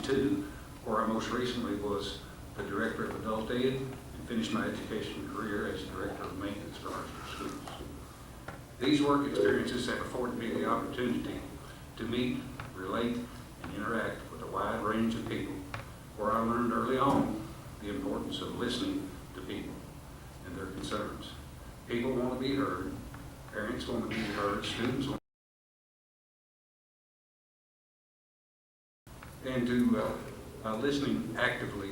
62, where I most recently was the director of adult ed and finished my education career as director of maintenance for our schools. These work experiences have afforded me the opportunity to meet, relate, and interact with a wide range of people, where I learned early on the importance of listening to people and their concerns. People want to be heard, parents want to be heard, students want and to listening actively,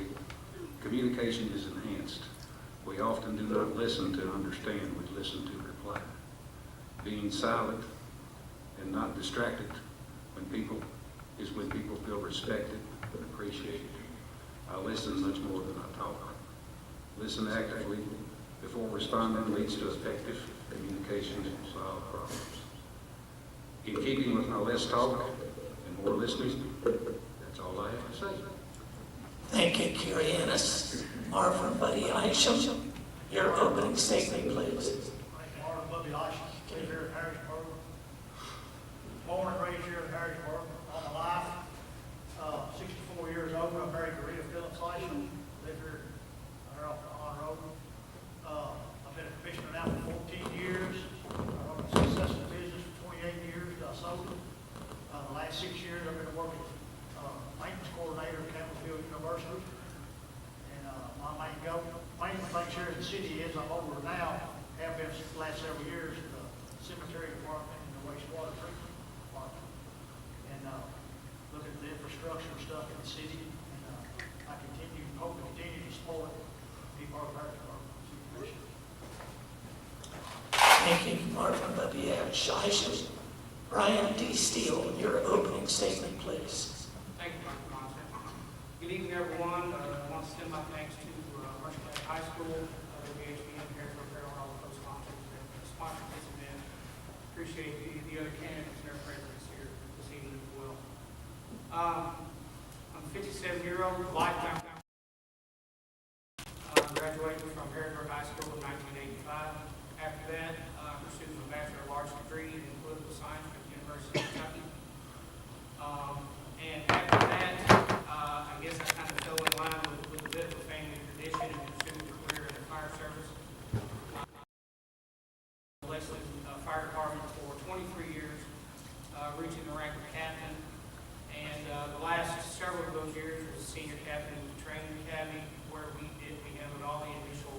communication is enhanced. We often do not listen to understand, we listen to reply. Being silent and not distracted when people feel respected and appreciated. I listen much more than I talk. Listen actively before responding leads to effective communication and solve problems. In keeping with my less talk and more listening, that's all I have to say. Thank you, Curianus. Marvin Buddy Isham, your opening statement, please. Marvin Buddy Isham, live here in Harrisburg. Born and raised here in Harrisburg all my life. 64 years old. I'm married to Rita Phillips Isham. Live here on the road. I've been a commissioner now for 14 years. I run a successful business for 28 years. I sold it. The last 6 years I've been working maintenance coordinator at Campbellsville University. And my main thing here in the city is I'm over now, have been for the last several years, the cemetery department and the wastewater treatment department. And look at the infrastructure stuff in the city. And I hope to continue to support it, be part of our department. Thank you, Marvin Buddy Isham. Brian D. Steele, your opening statement, please. Thank you, Dr. Monson. Good evening, everyone. I want to send my thanks to Rushmore High School, WHBN, Harrisburg Herald, all the co-sponsors that sponsored this event. Appreciate the other candidates and their presence here this evening as well. I'm a 57-year-old, lifetime graduated from Harrisburg High School in 1985. After that, I pursued my Bachelor of Arts degree in political science from the University of Kentucky. And after that, I guess I kind of fell in line with a bit of a family tradition and pursued a career in the fire service. Leslie Fire Department for 23 years, reaching the rank of captain. And the last several of those years was senior captain of the training academy, where we handled all the initial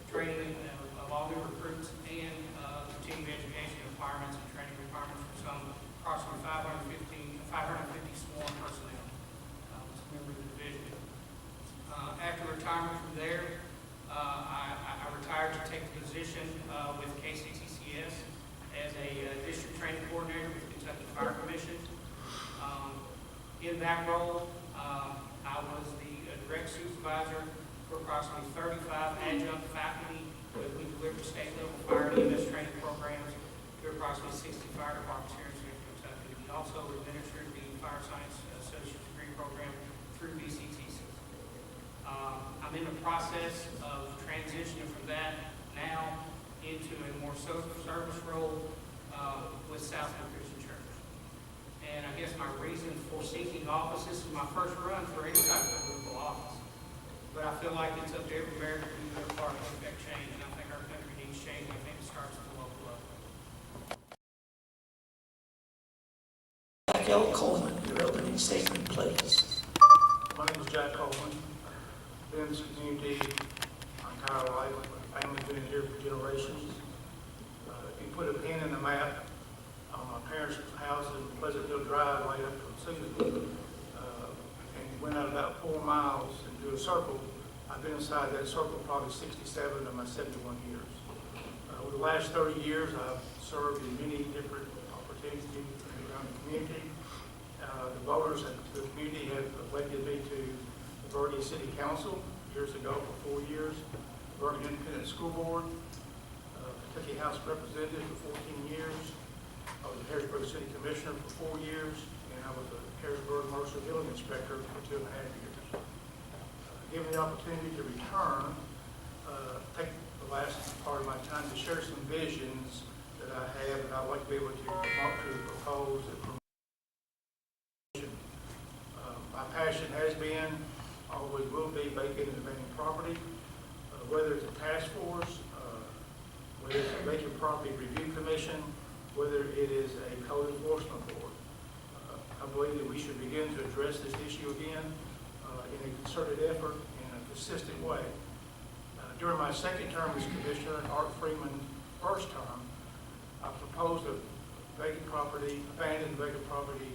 training of all new recruits and continuing education requirements and training requirements for some approximately 550 sworn personnel, members of the division. After retirement from there, I retired to take the position with KCTCS as a district training coordinator with the Kentucky Fire Commission. In that role, I was the direct supervisor for approximately 35 adjunct faculty that we delivered state-level fire and EMS training programs to approximately 60 fire departments here in Central Kentucky. We also administered the Fire Science Associate's degree program through BCTC. I'm in the process of transitioning from that now into a more social service role with Southfield Christian Church. And I guess my reason for seeking office, this is my first run for any type of political office. But I feel like it's up to every American to do their part to affect change, and I think our country needs change. I think it starts at the local level. Jack L. Coleman, your opening statement, please. My name is Jack Coleman. Been in this community my entire life. My family's been here for generations. If you put a pin in the map on my parents' house in Pleasantville Drive, right up from Susan, and you went out about 4 miles and do a circle, I've been inside that circle probably 67 of my 71 years. Over the last 30 years, I've served in many different opportunities around the community. The voters of the community have elected me to the Bergen City Council years ago for 4 years, Bergen Independent School Board, Kentucky House Representative for 14 years. I was a Harrisburg City Commissioner for 4 years, and I was a Harrisburg Motor Building Inspector for 2.5 years. Given the opportunity to return, take the last part of my time to share some visions that I have and I'd like to be able to propose and promote. My passion vacant and abandoned property, whether it's a task force, whether it's a vacant property review commission, whether it is a code enforcement board. I believe that we should begin to address this issue again in a concerted effort in a consistent way. During my second term as commissioner and Art Freeman's first term, I proposed a abandoned vacant property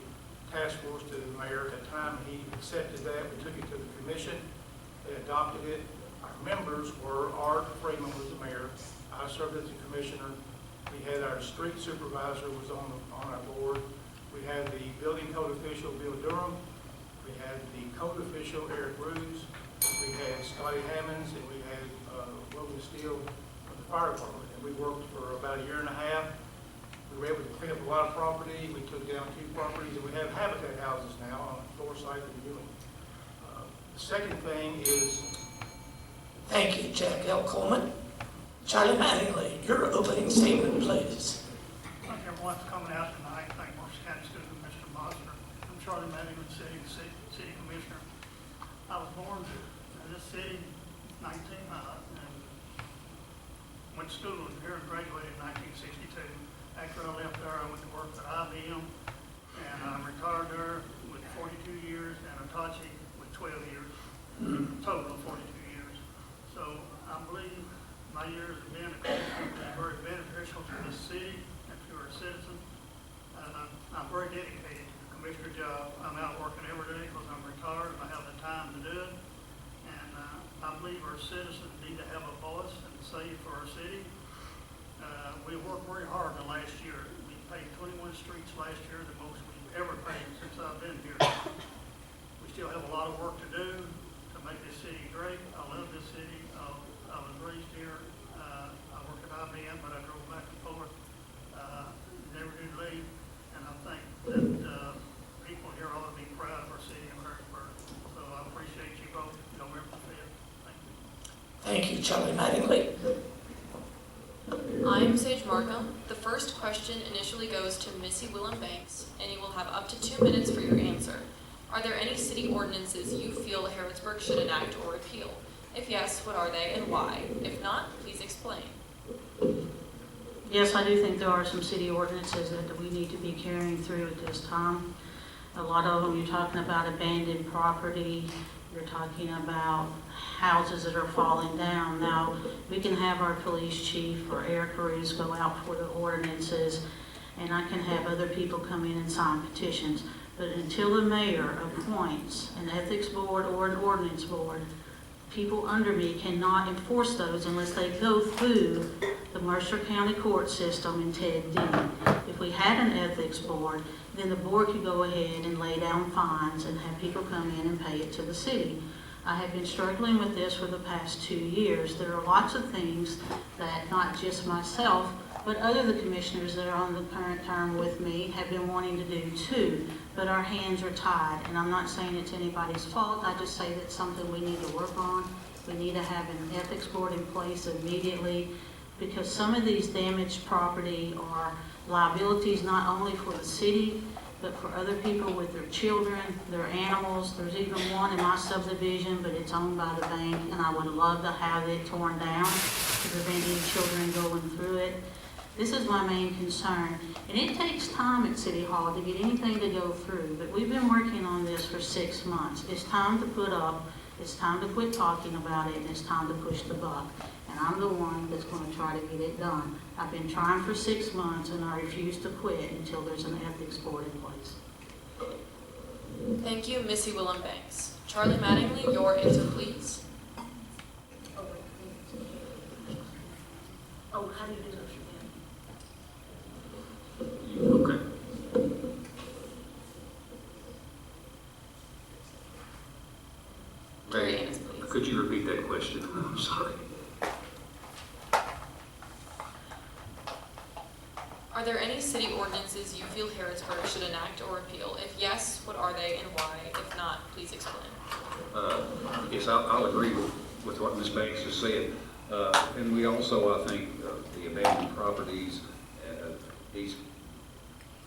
task force to the mayor. At the time, he accepted that. We took it to the commission. They adopted it. Our members were Art Freeman was the mayor. I served as the commissioner. We had our street supervisor was on our board. We had the building code official, Bill Durham. We had the code official, Eric Ruse. We had Scotty Hammonds, and we had Logan Steele from the fire department. And we worked for about a year and a half. We were able to clean up a lot of property. We took down 2 properties, and we have habitat houses now on Forsyth and Ewing. The second thing is... Thank you, Jack L. Coleman. Charlie Mattingly, your opening statement, please. Thank everyone for coming out tonight. Thank Morris County Student Mr. Mosser. I'm Charlie Mattingly, City Commissioner. I was born in this city in 19, and went to school here and graduated in 1962. After I left there, I went to work for IBM, and I retired there with 42 years, and Hitachi with 12 years, total of 42 years. So I believe my years have been very beneficial to this city and to our citizens. And I'm very dedicated to the commissioner job. I'm out working every day because I'm retired and I have the time to do it. And I believe our citizens need to have a voice and say for our city. We worked very hard the last year. We paid 21 streets last year, the most we've ever paid since I've been here. We still have a lot of work to do to make this city great. I love this city. I was raised here. I worked at IBM, but I drove back and forth. Never did leave. And I think that people here ought to be proud of our city of Harrisburg. So I appreciate you both, November 5th. Thank you. Thank you, Charlie Mattingly. I am Sage Markham. The first question initially goes to Missy Willem Banks, and you will have up to 2 minutes for your answer. Are there any city ordinances you feel Harrisburg should enact or repeal? If yes, what are they and why? If not, please explain. Yes, I do think there are some city ordinances that we need to be carrying through at this time. A lot of them, you're talking about abandoned property, you're talking about houses that are falling down. Now, we can have our police chief or Eric Ruse go out for the ordinances, and I can have other people come in and sign petitions. But until the mayor appoints an ethics board or an ordinance board, people under me cannot enforce those unless they go through the Mercer County court system and Ted Dean. If we had an ethics board, then the board could go ahead and lay down fines and have people come in and pay it to the city. I have been struggling with this for the past 2 years. There are lots of things that not just myself, but other the commissioners that are on the current term with me have been wanting to do too, but our hands are tied. And I'm not saying it's anybody's fault, I just say that's something we need to work on. We need to have an ethics board in place immediately, because some of these damaged property are liabilities not only for the city, but for other people with their children, their animals. There's even one in my subdivision, but it's owned by the bank, and I would love to have it torn down to prevent any children going through it. This is my main concern. And it takes time at City Hall to get anything to go through, but we've been working on this for 6 months. It's time to put up, it's time to quit talking about it, and it's time to push the buck. And I'm the one that's going to try to get it done. I've been trying for 6 months, and I refuse to quit until there's an ethics board in place. Thank you, Missy Willem Banks. Charlie Mattingly, your answer, please. Oh, how do you do this again? Okay. Your Hey, answer, please. could you repeat that question? I'm sorry. Are there any city ordinances you feel Harrisburg should enact or repeal? If yes, what are they and why? If not, please explain. Yes, I'll agree with what Ms. Banks has said. And we also, I think, the abandoned properties, these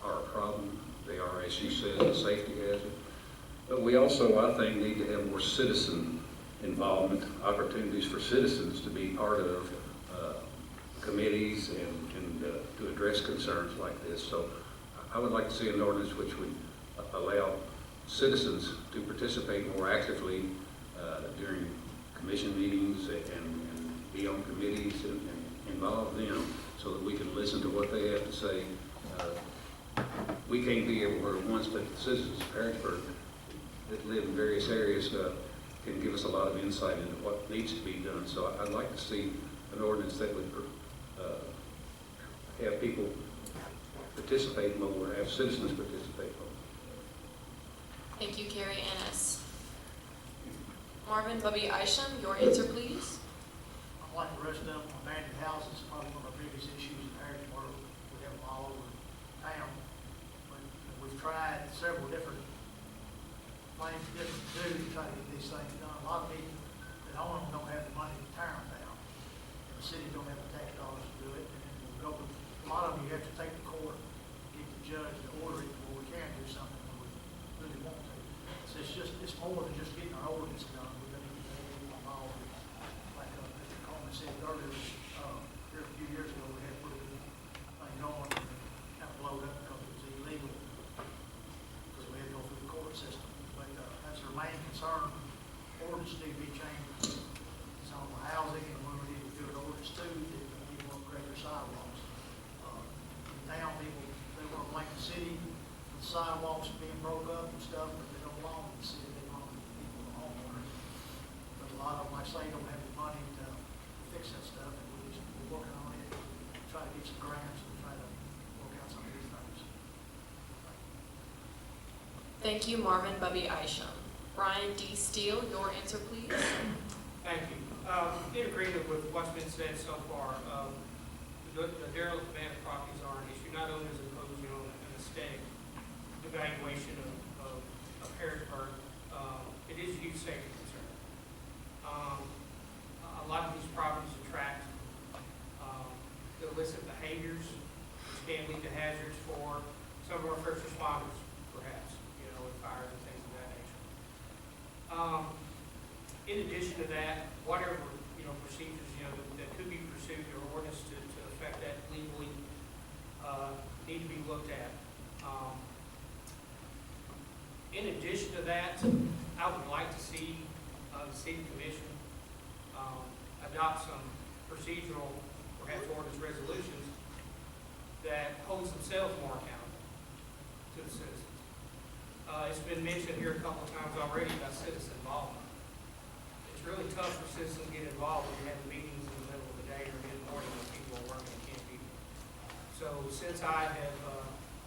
are a problem. They are, as she said, a safety hazard. But we also, I think, need to have more citizen involvement, opportunities for citizens to be part of committees and to address concerns like this. So I would like to see an ordinance which would allow citizens to participate more actively during commission meetings and be on committees and involve them so that we can listen to what they have to say. We can't be everywhere at once, but the citizens of Harrisburg that live in various areas can give us a lot of insight into what needs to be done. So I'd like to see an ordinance that would have people participate more, have citizens participate more. Thank you, Carrie Ennis. Marvin Bubby Isham, your answer, please. Like the rest of them, abandoned houses is probably one of the biggest issues in Harrisburg. We have them all over town. But we've tried several different things to do to try to get these things done. A lot of people that own them don't have the money to tear them down. And the city don't have the tax dollars to do it. And we'll go with, a lot of them you have to take to court, get the judge to order it before we can do something that we really want to. So it's more than just getting our ordinance done. We're going to need to get it involved. Like Mr. Coleman said earlier, here a few years ago, we had put a thing on and kind of blowed up because it was illegal, because we had to go through the court system. But that's our main concern. Ordinance need to be changed. It's on the housing, and we need to do an ordinance too, that people want greater sidewalks. Now, people, they want to blame the city for the sidewalks being broke up and stuff, but they don't belong to the city, they belong to the people, the homeowners. But a lot of them, like I say, don't have the money to fix that stuff, and we're working on it, try to get some grants and try to work out some of these things. Thank you, Marvin Bubby Isham. Brian D. Steele, your answer, please. Thank you. In agreement with what's been said so far, the derelict abandoned properties are an issue, not only as opposed to an aesthetic evaluation of Harrisburg, it is a huge safety concern. A lot of these properties attract illicit behaviors, which can lead to hazards for some of our first responders, perhaps, with fires and things of that nature. In addition to that, whatever procedures that could be pursued or ordinance to affect that legally need to be looked at. In addition to that, I would like to see the city commission adopt some procedural, perhaps ordinance resolutions that holds themselves more accountable to the citizens. It's been mentioned here a couple of times already about citizen involvement. It's really tough for citizens to get involved when you're having meetings in the middle of the day or mid-morning when people are working and can't be there. So since I have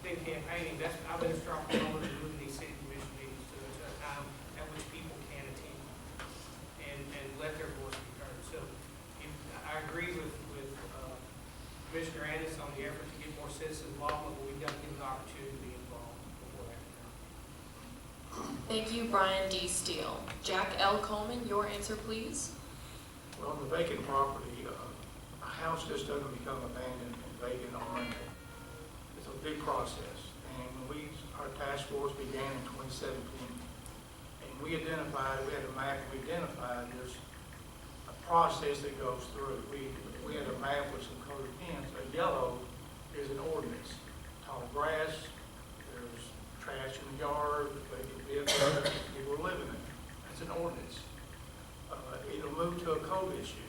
been campaigning, I've been a strong proponent of moving these city commission meetings to a time at which people can attend and let their voice be heard. So I agree with Commissioner Ennis on the effort to get more citizen involvement, but we've got to give them the opportunity to be involved before that can happen. Thank you, Brian D. Steele. Jack L. Coleman, your answer, please. Well, the vacant property, a house just doesn't become abandoned and vacant or rental. It's a big process. And when our task force began in 2017, and we had a map, we identified there's a process that goes through. We had a map with some colored pins. A yellow is an ordinance. Tall grass, there's trash in the yard, vacant vehicles, people are living in it. That's an ordinance. It'll move to a code issue.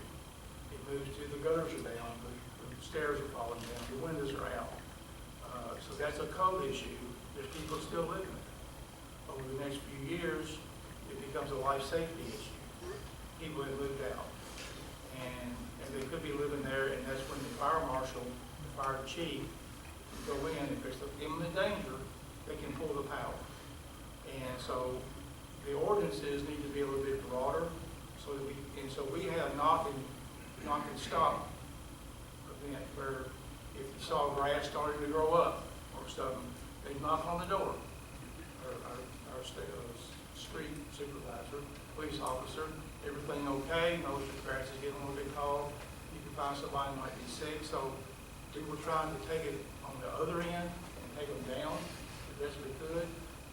It moves to the gutters are down, the stairs are falling down, the windows are out. So that's a code issue. There's people still living in it. Over the next few years, it becomes a life safety issue. People have moved out. And they could be living there, and that's when the fire marshal, the fire chief, go in, if there's imminent danger, they can pull the power. And so the ordinances need to be a little bit broader, so we have knock and stop event where if you saw grass starting to grow up or something, they knock on the door. Our street supervisor, police officer, everything okay, knows the grass is getting a little bit tall. You can find somebody who might be sick. So we were trying to take it on the other end and take them down the best we could.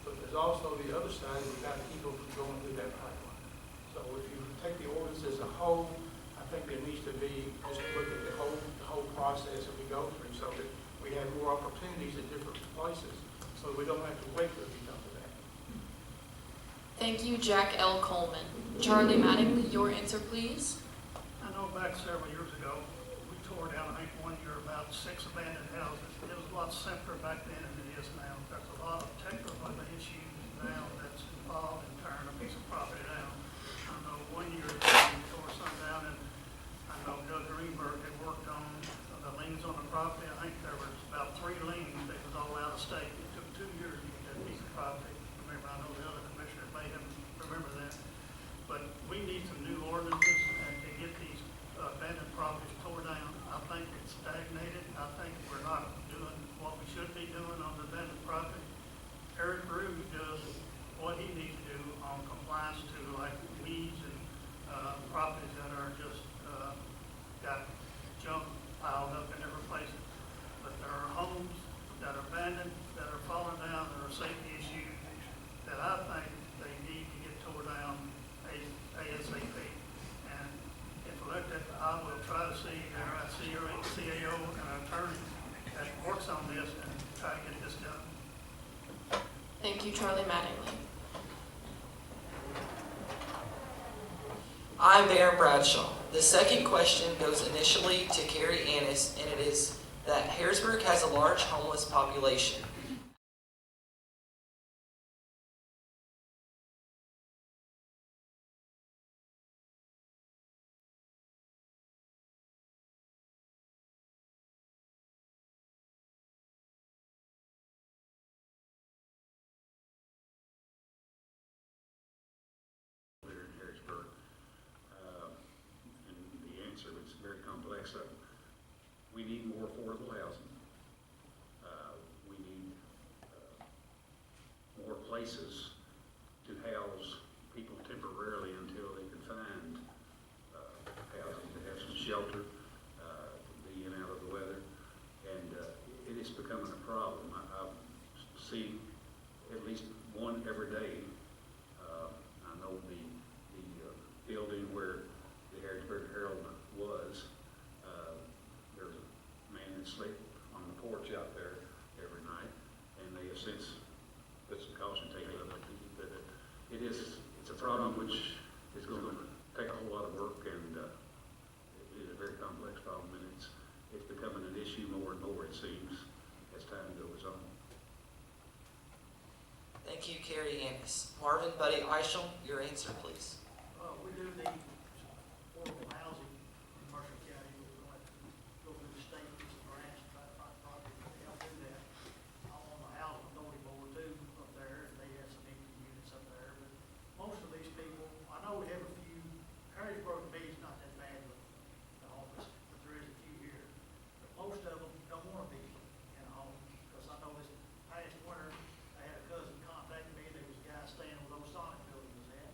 But there's also the other side, we've got to keep them from going through that pipeline. So if you take the ordinance as a whole, I think there needs to be, just look at the whole process that we go through so that we have more opportunities at different places, so we don't have to wait till we come to that. Thank you, Jack L. Coleman. Charlie Mattingly, your answer, please. I know back several years ago, we tore down, I think one year, about 6 abandoned houses. It was a lot simpler back then than it is now. There's a lot of technical issues now that's involved in tearing a piece of property down. I know one year we tore some down, and I know Doug Greenberg had worked on the liens on the property. I think there was about 3 liens that was all out of state. It took 2 years to get that piece of property. Remember, I know the other commissioner may have remember that. But we need some new ordinances and to get these abandoned properties tore down. I think it's stagnated. I think we're not doing what we should be doing on the abandoned property. Eric Rue does what he needs to do on compliance to like weeds and properties that are just got junk piled up in every place. But there are homes that are abandoned, that are falling down, there are safety issues that I think they need to get tore down ASAP. And if elected, I will try to see our CAO and our attorney that works on this and try to get this done. Thank you, Charlie Mattingly. I'm Darren Bradshaw. The second question goes initially to Carrie Annis, and it is that Harrisburg has a large homeless population. There in Harrisburg. And the answer is very complex. We need more affordable housing. We need more places to house people temporarily until they can find housing, to have some shelter, to be in and out of the weather. And it is becoming a problem. I see at least one every day. I know the building where the Harrisburg Herald was, there's a man that slept on the porch out there every night, and they have since put some caution tape up. But it's a problem which is going to take a whole lot of work, and it is a very complex problem, and it's becoming an issue more and more, it seems, as time goes on. Thank you, Carrie Annis. Marvin Buddy Eichel, your answer, please. We do need affordable housing in Mercer County. We're going to go through the state, get some grants, and try to find projects to help do that. I'm on the housing authority board too up there, and they have some empty units up there. But most of these people, I know we have a few, Harrisburg to me is not that bad with the homeless, but there is a few here. But most of them don't want to be in a home, because I know this past winter, I had a cousin contact me, there was a guy staying where those Sonic building was at.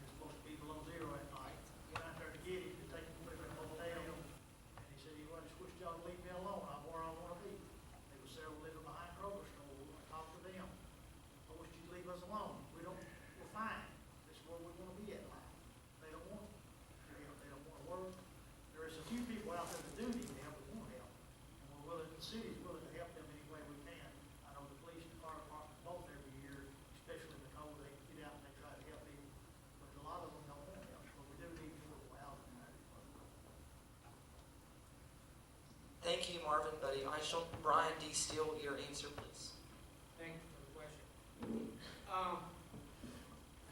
It's supposed to be below zero at night. Went out there to get him, to take him with him to the hotel. And he said, well, I just wish y'all would leave me alone. I'm where I want to be. There was several living behind Kroger store. We want to talk to them. I wish you'd leave us alone. We're fine. This is where we want to be at night. They don't want to. They don't want to work. There is a few people out there that do need help, that want help. And we're willing, the city's willing to help them any way we can. I know the police and fire department both every year, especially in the cold, they get out and they try to help people. But a lot of them don't want help, but we do need affordable housing in that. Thank you, Marvin Buddy Eichel. Brian D. Steele, your answer, please. Thank you for the question.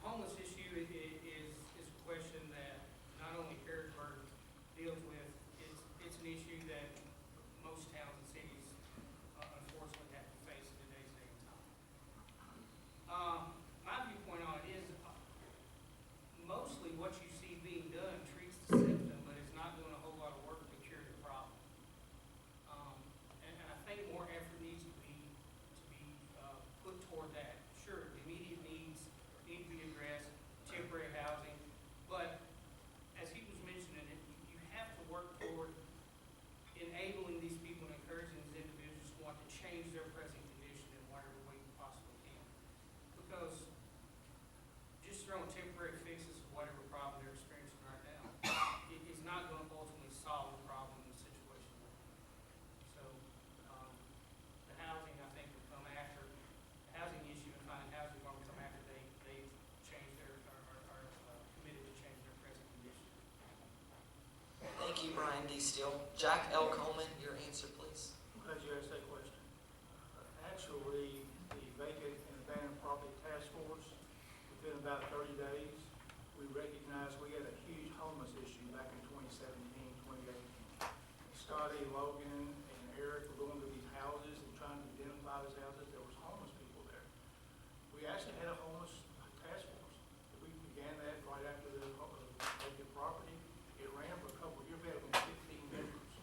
Homeless issue is a question that not only Harrisburg deals with, it's an issue that most towns and cities unfortunately have to face in today's day and time. My viewpoint on it is mostly what you see being done treats the symptom, but it's not doing a whole lot of work to cure the problem. And I think more effort needs to be put toward that. Sure, the immediate need Thank you, Brian D. Steele. Jack L. Coleman, your answer, please. I'm glad you asked that question. Actually, the vacant and abandoned property task force, within about 30 days, we recognized we had a huge homeless issue back in 2017, 2018. Scotty, Logan, and Eric were going to these houses and trying to identify those houses. There was homeless people there. We actually had a homeless task force. We began that right after the vacant property. It ran for a couple of years. We had over 15 members.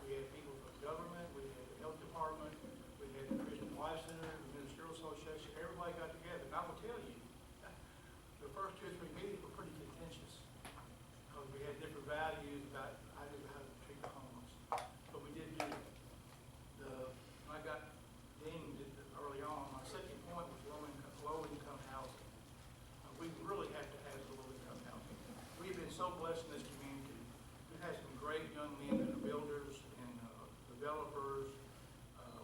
We had people from government, we had the health department, we had the Christian Life Center, the Ministerial Association. Everybody got together. And I will tell you, the first 2 or 3 meetings were pretty contentious because we had different values about how to treat the homeless. But we did do it. When I got dinged early on, my second point was low-income housing. We really have to have low-income housing. We've been so blessed in this community. We've had some great young men that are builders and developers.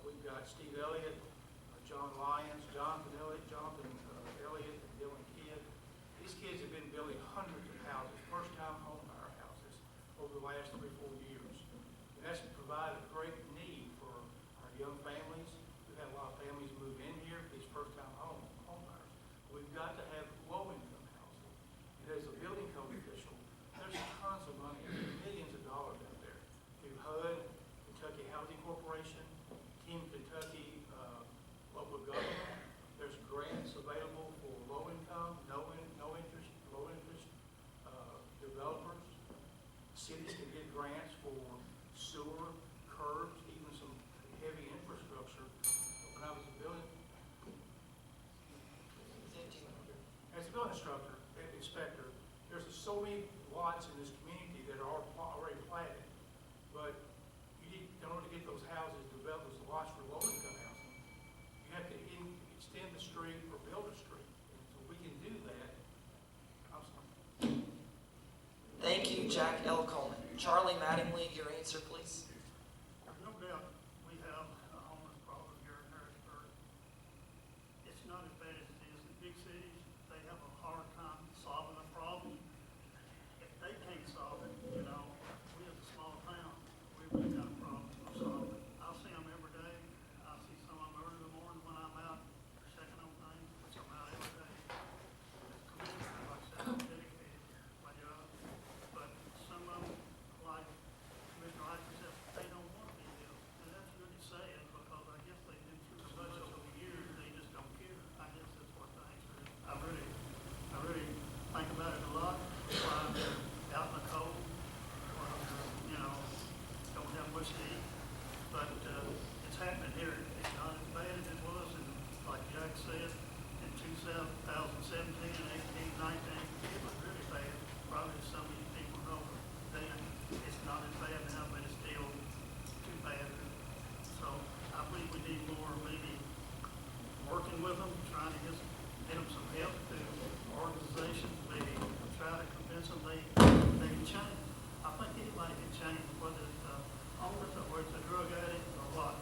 We've got Steve Elliott, John Lyons, Jonathan Elliott, and Dylan Kidd. These kids have been building hundreds of houses, first-time home buyer houses, over the last 3 or 4 years. And that's provided a great need for our young families. We've had a lot of families move in here for these first-time home buyers. We've got to have low-income housing. And as a building code official, there's tons of money, millions of dollars out there through HUD, Kentucky Housing Corporation, Team Kentucky local government. There's grants available for low-income, no-interest, low-interest developers. Cities can get grants for sewer, curbs, even some heavy infrastructure. When I was a building inspector, there's so many lots in this community that are already platted, but in order to get those houses developed, those lots for low-income housing, you have to extend the street or build a street. And so we can do that. I'm sorry. Thank you, Jack L. Coleman. Charlie Mattingly, your answer, please. There's no doubt we have a homeless problem here in Harrisburg. It's not as bad as it is in big cities. They have a hard time solving the problem. If they can't solve it, we as a small town, we really got a problem to solve it. I'll see them every day. I see some of them early in the morning when I'm out checking on things, which I'm out every day. As commissioner, like I said, I'm dedicated to my job. But some of them, like Commissioner Wright said, they don't want to be here. And that's really sad because I guess they've been through so much over the years, they just don't care. I guess that's what the answer is. I really think about it a lot while I'm out in the cold, while don't have much to eat. But it's happening here. It's not as bad as it was, and like Jack said, in 2017 and 18, 19, it was really bad. Probably some of you people know then it's not as bad now, but it's still too bad. So I believe we need more maybe working with them, trying to get them some help through organizations, maybe try to convince them they can change. I think anybody can change, whether it's homeless or whether it's a drug addict or what.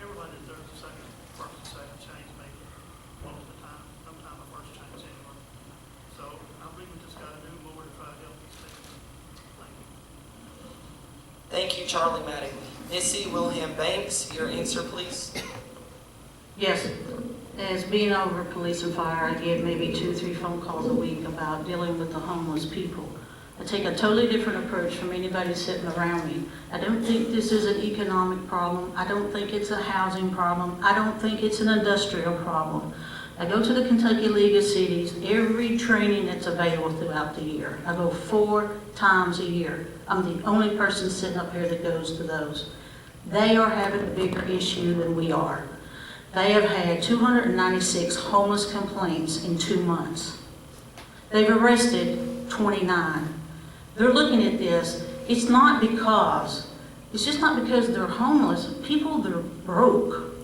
Everybody deserves a second change maybe most of the time. Sometimes a first change anyway. So I believe we just got to do more to try to help these things. Thank you. Thank you, Charlie Mattingly. Missy Wilhelm Banks, your answer, please. Yes, as being over police and fire, I get maybe 2 or 3 phone calls a week about dealing with the homeless people. I take a totally different approach from anybody sitting around me. I don't think this is an economic problem. I don't think it's a housing problem. I don't think it's an industrial problem. I go to the Kentucky League of Cities every training that's available throughout the year. I go 4 times a year. I'm the only person sitting up here that goes to those. They are having a bigger issue than we are. They have had 296 homeless complaints in 2 months. They've arrested 29. They're looking at this. It's just not because they're homeless. People, they're broke.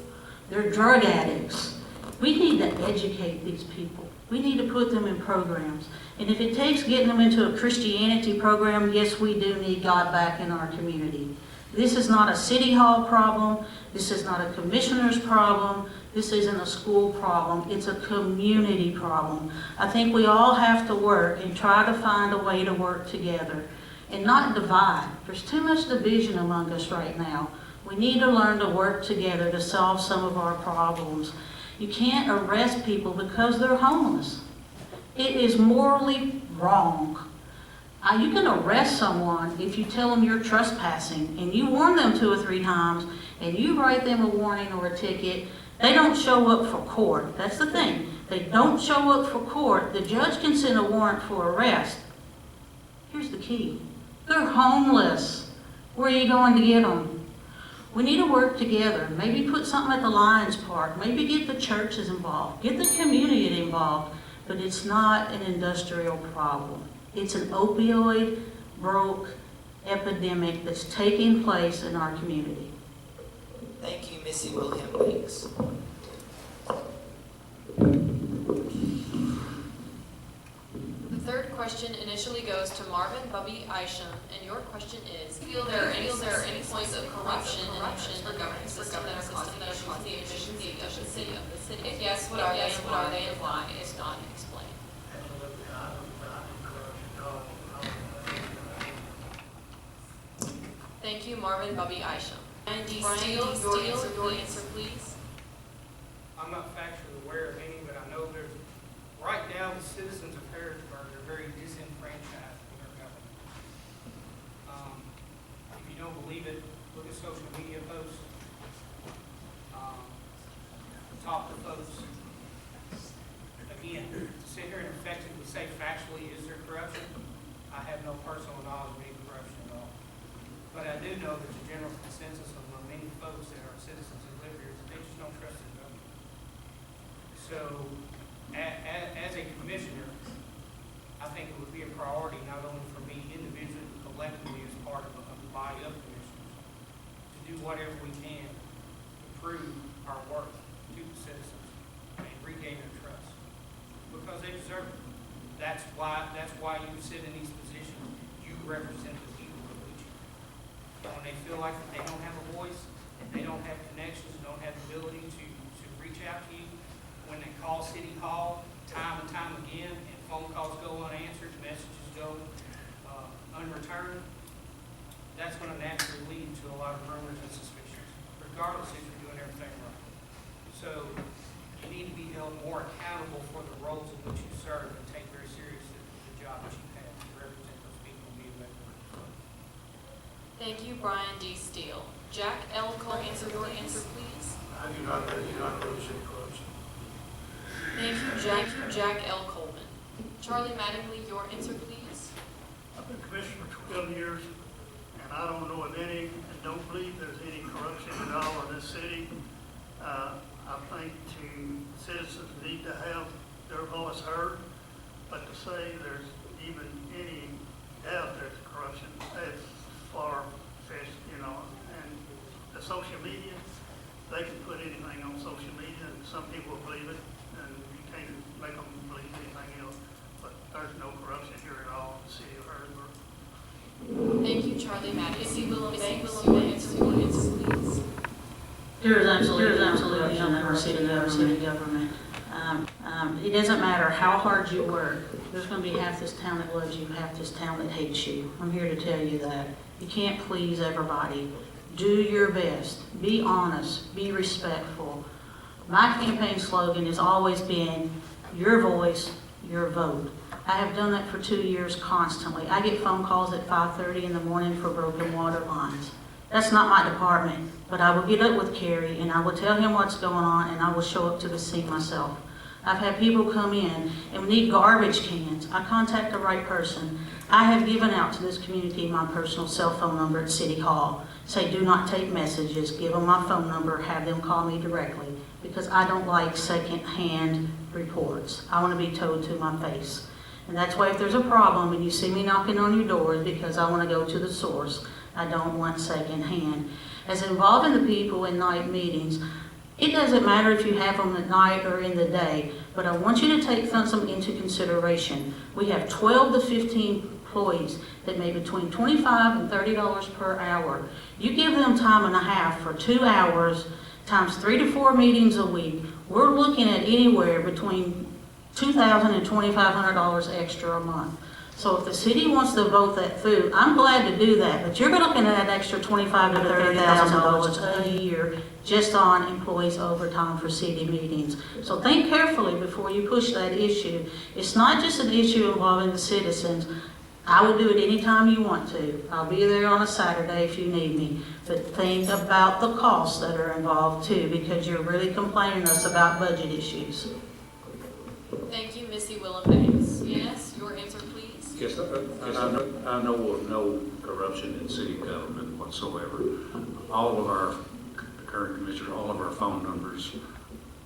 They're drug addicts. We need to educate these people. We need to put them in programs. And if it takes getting them into a Christianity program, yes, we do need God back in our community. This is not a city hall problem. This is not a commissioner's problem. This isn't a school problem. It's a community problem. I think we all have to work and try to find a way to work together. and not divide. There's too much division among us right now. We need to learn to work together to solve some of our problems. You can't arrest people because they're homeless. It is morally wrong. You can arrest someone if you tell them you're trespassing and you warn them 2 or 3 times and you write them a warning or a ticket. They don't show up for court. That's the thing. They don't show up for court. The judge can send a warrant for arrest. Here's the key. They're homeless. Where are you going to get them? We need to work together. Maybe put something at the Lions Park. Maybe get the churches involved. Get the community involved. But it's not an industrial problem. It's an opioid broke epidemic that's taking place in our community. Thank you, Missy William Banks. The third question initially goes to Marvin Bubby Isham, and your question is, feel there are any points of corruption in the government system that are causing the efficiency of the city? If yes, what are they and why? If not, explain. Thank you, Marvin Bubby Isham. Brian D. Steele, your answer, please. I'm not factually aware of any, but I know there's, right now, the citizens of Harrisburg are very disenfranchised with our government. If you don't believe it, look at social media posts. Talk to folks. Again, to sit here and effectively say factually, is there corruption? I have no personal knowledge of any corruption at all. But I do know that the general consensus among many folks that are citizens and live here is that they just don't trust the government. So, as a commissioner, I think it would be a priority not only for me individually, but collectively as part of a body of commissioners, to do whatever we can to prove our worth to the citizens and regain their trust, because they deserve it. That's why you sit in these positions. You represent the people of each. When they feel like they don't have a voice, they don't have connections, don't have the ability to reach out to you, when they call City Hall time and time again, and phone calls go unanswered, messages go unreturned, that's going to naturally lead to a lot of rumors and suspicions, regardless if you're doing everything right. So you need to be held more accountable for the roles in which you serve and take very seriously the job that you have to represent those people and be elected. Thank you, Brian D. Steele. Jack L. Cole, your answer, please. I do not really see corruption. Thank you, Jack L. Coleman. Charlie Mattingly, your answer, please. I've been commissioner for 12 years, and I don't know of any, and don't believe there's any corruption at all in this city. I think citizens need to have their voice heard, but to say there's even any doubt there's corruption, that's far-fetched, and the social media, they can put anything on social media, and some people will believe it, and you can't make them believe anything else, but there's no corruption here at all in the city of Harrisburg. Thank you, Charlie Mattingly. Missy Willow Banks, your answer, please. There is absolutely none in our city government. It doesn't matter how hard you work. There's going to be half this town that loves you, half this town that hates you. I'm here to tell you that. You can't please everybody. Do your best. Be honest. Be respectful. My campaign slogan has always been, your voice, your vote. I have done that for 2 years constantly. I get phone calls at 5:30 in the morning for broken water lines. That's not my department, but I will get up with Kerry and I will tell him what's going on and I will show up to the scene myself. I've had people come in and we need garbage cans. I contact the right person. I have given out to this community my personal cell phone number at City Hall. Say do not take messages, give them my phone number, have them call me directly, because I don't like second-hand reports. I want to be told to my face. And that's why if there's a problem and you see me knocking on your doors, because I want to go to the source. I don't want second-hand. As involving the people in night meetings, it doesn't matter if you have them at night or in the day, but I want you to take something into consideration. We have 12 to 15 employees that make between $25 and $30 per hour. You give them time and a half for 2 hours times 3 to 4 meetings a week. We're looking at anywhere between $2,000 and $2,500 extra a month. So if the city wants to vote that through, I'm glad to do that, but you're looking at an extra $25,000 to $30,000 a year just on employees' overtime for city meetings. So think carefully before you push that issue. It's not just an issue involving the citizens. I will do it anytime you want to. I'll be there on a Saturday if you need me. But think about the costs that are involved too, because you're really complaining to us about budget issues. Thank you, Missy Willenbanks. Yes, your answer, please. Yes, I know of no corruption in city government whatsoever. All of our current commissioners, all of our phone numbers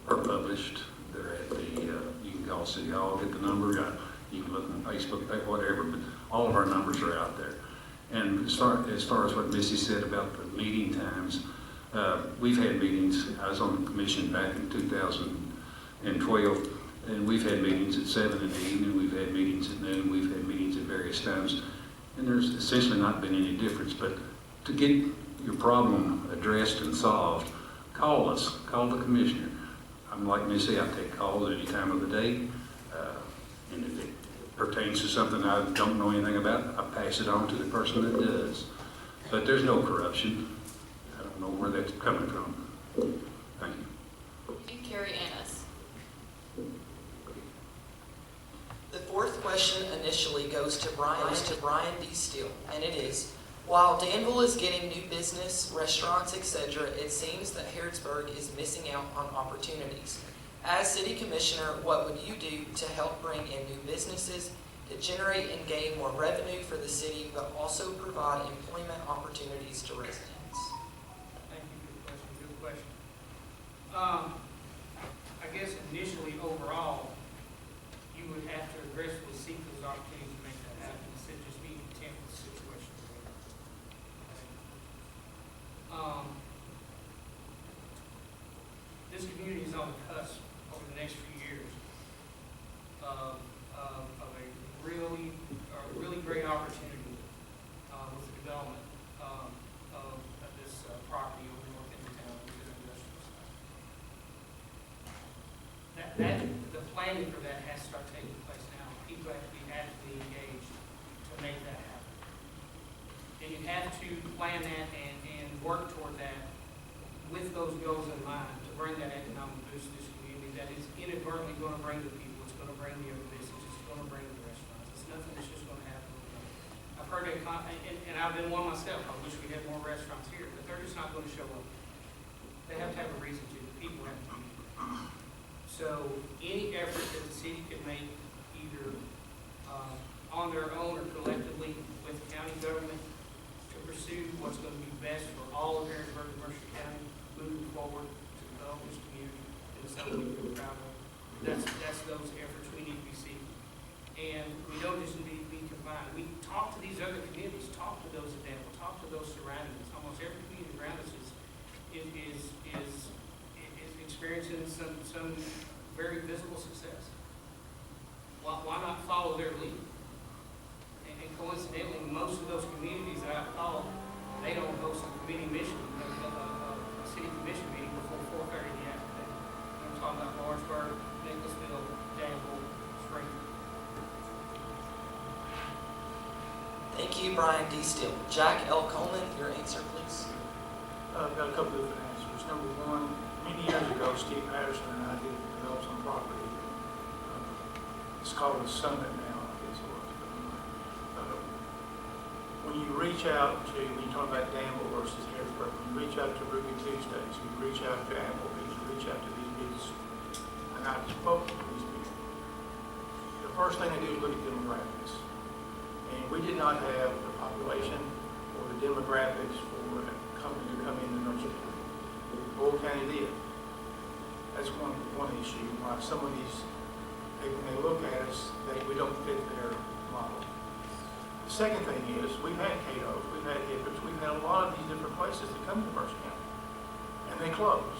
are published. They're at the, you can call City Hall, get the number, you can look on Facebook, whatever, but all of our numbers are out there. And as far as what Missy said about the meeting times, we've had meetings. I was on the commission back in 2012, and we've had meetings at 7 in the evening, we've had meetings at noon, we've had meetings at various times, and there's essentially not been any difference. But to get your problem addressed and solved, call us, call the commissioner. I'm like Missy, I take calls any time of the day, and if it pertains to something I don't know anything about, I pass it on to the person that does. But there's no corruption. I don't know where that's coming from. Thank you. Thank you, Carrie Annis. The fourth question initially goes to Brian D. Steele, and it is, while Danville is getting new business, restaurants, etc., it seems that Harrodsburg is missing out on opportunities. As city commissioner, what would you do to help bring in new businesses, to generate and gain more revenue for the city, but also provide employment opportunities to residents? Thank you for the question. Good question. I guess initially, overall, you would have to aggressively seek those opportunities to make that happen instead of just being content with the situation. This community is on the cusp over the next few years of a really great opportunity with the development of this property over north end of town, which is an industrial site. The planning for that has to start taking place now. People have to be actively engaged to make that happen. And you have to plan that and work toward that with those goals in mind to bring that economic boost to this community that is inadvertently going to bring the people, it's going to bring the other businesses, it's going to bring the restaurants. It's nothing that's just going to happen. I've heard it, and I've been one myself. I wish we had more restaurants here, but they're just not going to show up. They have to have a reason to. The people have to be. So any effort that the city can make, either on their own or collectively with the county government, to pursue what's going to be best for all of Harrisburg and Mercer County moving forward to develop this community, is something we're proud of. That's those efforts we need to be seeking. And we don't just need to be confined. We talk to these other communities, talk to those at Danville, talk to those surroundings. Almost every community around us is experiencing some very visible success. Why not follow their lead? And coincidentally, most of those communities that I've called, they don't host a committee mission, a city commission meeting before 4:30 in the afternoon. I'm talking about Lawrenceburg, Nicholasville, Danville, Springfield. Thank you, Brian D. Steele. Jack L. Coleman, your answer, please. I've got a couple of different answers. Number one, many years ago, Steve Patterson and I did develop some property. It's called the Summit now, I guess it was. When you reach out to, when you talk about Danville versus Harrisburg, when you reach out to Ruby Tuesdays, you reach out to Applebee's, you reach out to these businesses, and I spoke to these people. The first thing they do is look at demographics. And we did not have the population or the demographics for a company to come into Mercer County. Boyle County did. That's one issue. Why some of these, when they look at us, we don't fit their model. The second thing is, we've had Cato's, we've had Hippies, we've had a lot of these different places that come to Mercer County. And they close.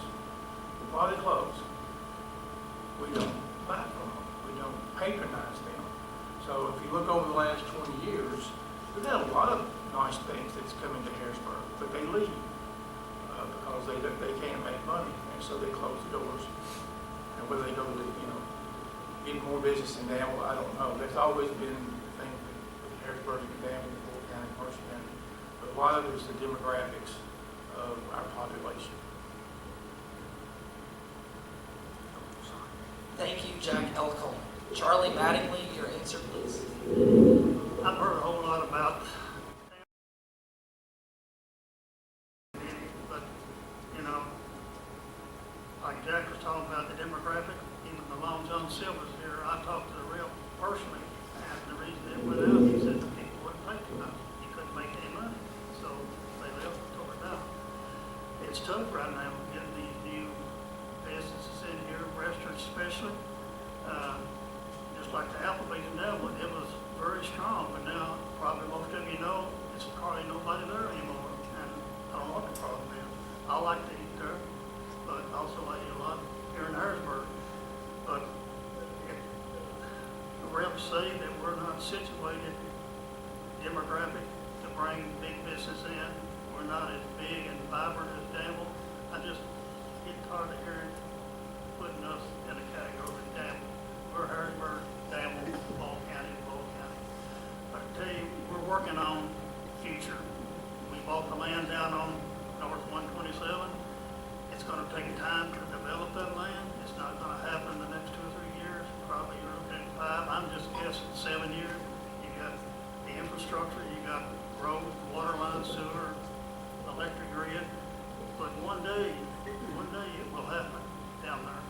Why they close? We don't buy from them. We don't patronize them. So if you look over the last 20 years, we've had a lot of nice things that's come into Harrisburg, but they leave because they can't make money, and so they close the doors. And whether they go to, get more business in Danville, I don't know. That's always been the thing that Harrisburg and Danville, Bull County, Mercer County. But a lot of it is the demographics of our population. Thank you, Jack Elcombe. Charlie Mattingly, your answer, please. I've heard a whole lot about, but, you know, like Jack was talking about the demographic, even the Long John Silver's here, I talked to the rep personally, and the reason it went out, he said the people wouldn't pay too much. He couldn't make any money, so they left and tore it down. It's tough right now getting these new businesses in here, restaurants especially. Just like the Applebee's in Devil, it was very strong, but now probably most of you know, it's hardly nobody there anymore. And I don't know what the problem is. I like to eat there, but also I eat a lot here in Harrisburg. But the reps say that we're not situated demographic to bring big business in. We're not as big and vibrant as Danville. I just get tired of hearing putting us in a category with Danville. We're Harrisburg, Danville, Ball County, Ball County. But I tell you, we're working on future. We bought the land down on North 127. It's gonna take time to develop that land. It's not gonna happen in the next 2 or 3 years. Probably you're looking at 5. I'm just guessing 7 years. You got the infrastructure, you got road, water line, sewer, electric grid. But one day it will happen down there.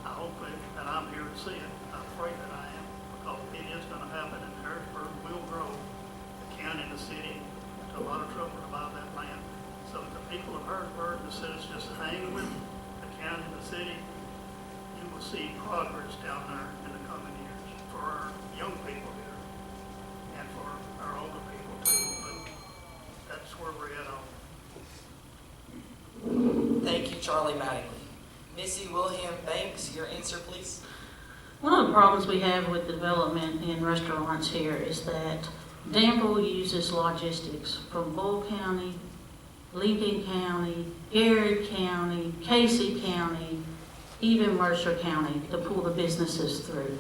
I hope it, and I'm here to see it. I'm afraid that I am, because it is gonna happen, and Harrisburg will grow. The county and the city into a lot of trouble to buy that land. So the people of Harrisburg, the citizens, just hang with the county and the city. You will see progress down there in the coming years for our young people here and for our older people too. But that's where we're at on. Thank you, Charlie Mattingly. Missy William Banks, your answer, please. One of the problems we have with development in restaurants here is that Danville uses logistics from Bull County, Lincoln County, Garrett County, Casey County, even Mercer County to pull the businesses through.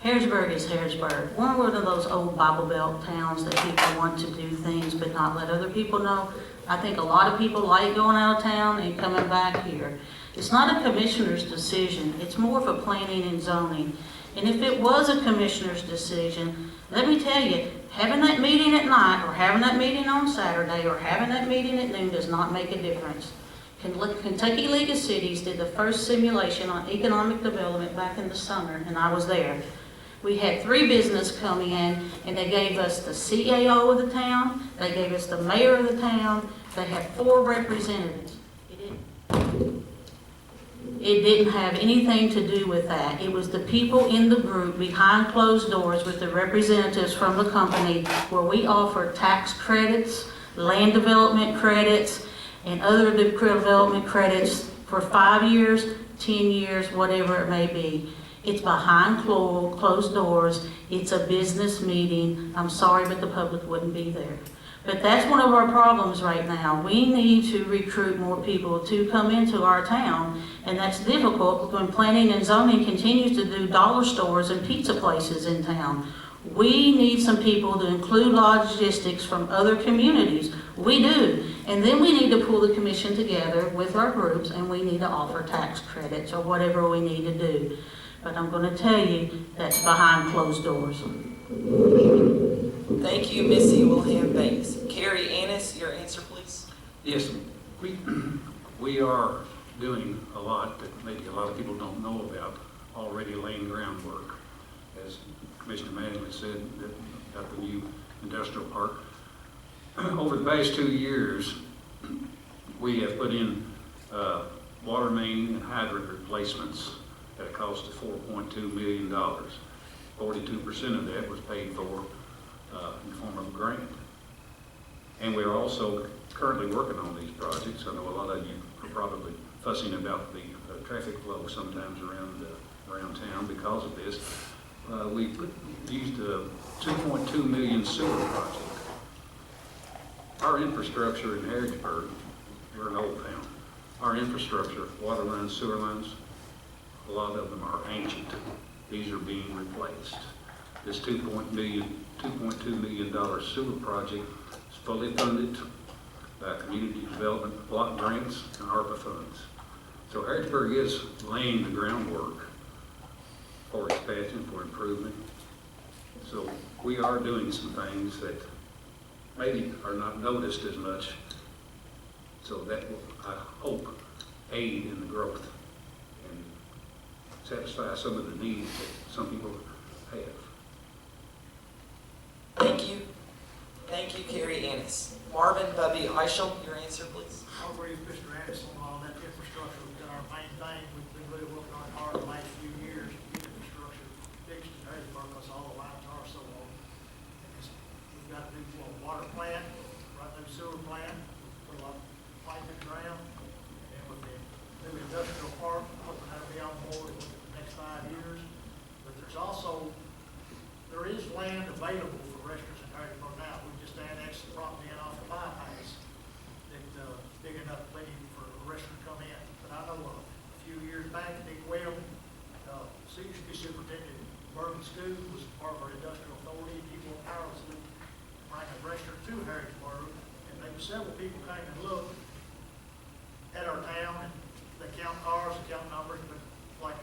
Harrisburg is Harrisburg. We're one of those old Bible Belt towns that people want to do things but not let other people know. I think a lot of people like going out of town and coming back here. It's not a commissioner's decision. It's more of a planning and zoning. And if it was a commissioner's decision, let me tell you, having that meeting at night or having that meeting on Saturday or having that meeting at noon does not make a difference. Kentucky League of Cities did the first simulation on economic development back in the summer, and I was there. We had 3 businesses coming in, and they gave us the CAO of the town, they gave us the mayor of the town, they had 4 representatives. It didn't have anything to do with that. It was the people in the group behind closed doors with the representatives from the company where we offer tax credits, land development credits, and other development credits for 5 years, 10 years, whatever it may be. It's behind closed doors. It's a business meeting. I'm sorry, but the public wouldn't be there. But that's one of our problems right now. We need to recruit more people to come into our town, and that's difficult when planning and zoning continues to do dollar stores and pizza places in town. We need some people to include logistics from other communities. We do. And then we need to pull the commission together with our groups, and we need to offer tax credits or whatever we need to do. But I'm going to tell you, that's behind closed doors. Thank you, Missy William Banks. Carrie Annis, your answer, please. Yes, we are doing a lot that maybe a lot of people don't know about, already laying groundwork. As Commissioner Mattingly said, about the new industrial park. Over the past 2 years, we have put in water main and hydrant replacements at a cost of $4.2 million. 42% of that was paid for in the form of a grant. And we are also currently working on these projects. I know a lot of you are probably fussing about the traffic flow sometimes around town because of this. We used a $2.2 million sewer project. Our infrastructure in Harrisburg, we're an old town. Our infrastructure, water lines, sewer lines, a lot of them are ancient. These are being replaced. This $2.2 million sewer project is fully funded by community development block grants and ARPA funds. So Harrisburg is laying the groundwork for expansion, for improvement. So we are doing some things that maybe are not noticed as much. So that will, I hope, aid in the growth and satisfy some of the needs that some people have. Thank you. Thank you, Carrie Annis. Marvin Bubby Eichel, your answer, please. I'll agree with Mr. Anderson on that infrastructure. We've done our main thing. We've been really working on it hard the last few years to get the infrastructure fixed in Harrisburg because all the lines are so long. We've got a new water plant, right new sewer plant, put a lot of pipe in the ground. And then with the new industrial park, hoping that'll be on board within the next 5 years. But there is land available for restaurants in Harrisburg now. We just annexed the property in off the bypass that big enough plenty for a restaurant to come in. But I know a few years back, Dick Webb, used to be superintendent at Bergen School, was part of our industrial authority. People in Harrisburg bring a restaurant to Harrisburg, and maybe several people came and looked at our town, and they count cars, they count numbers, but like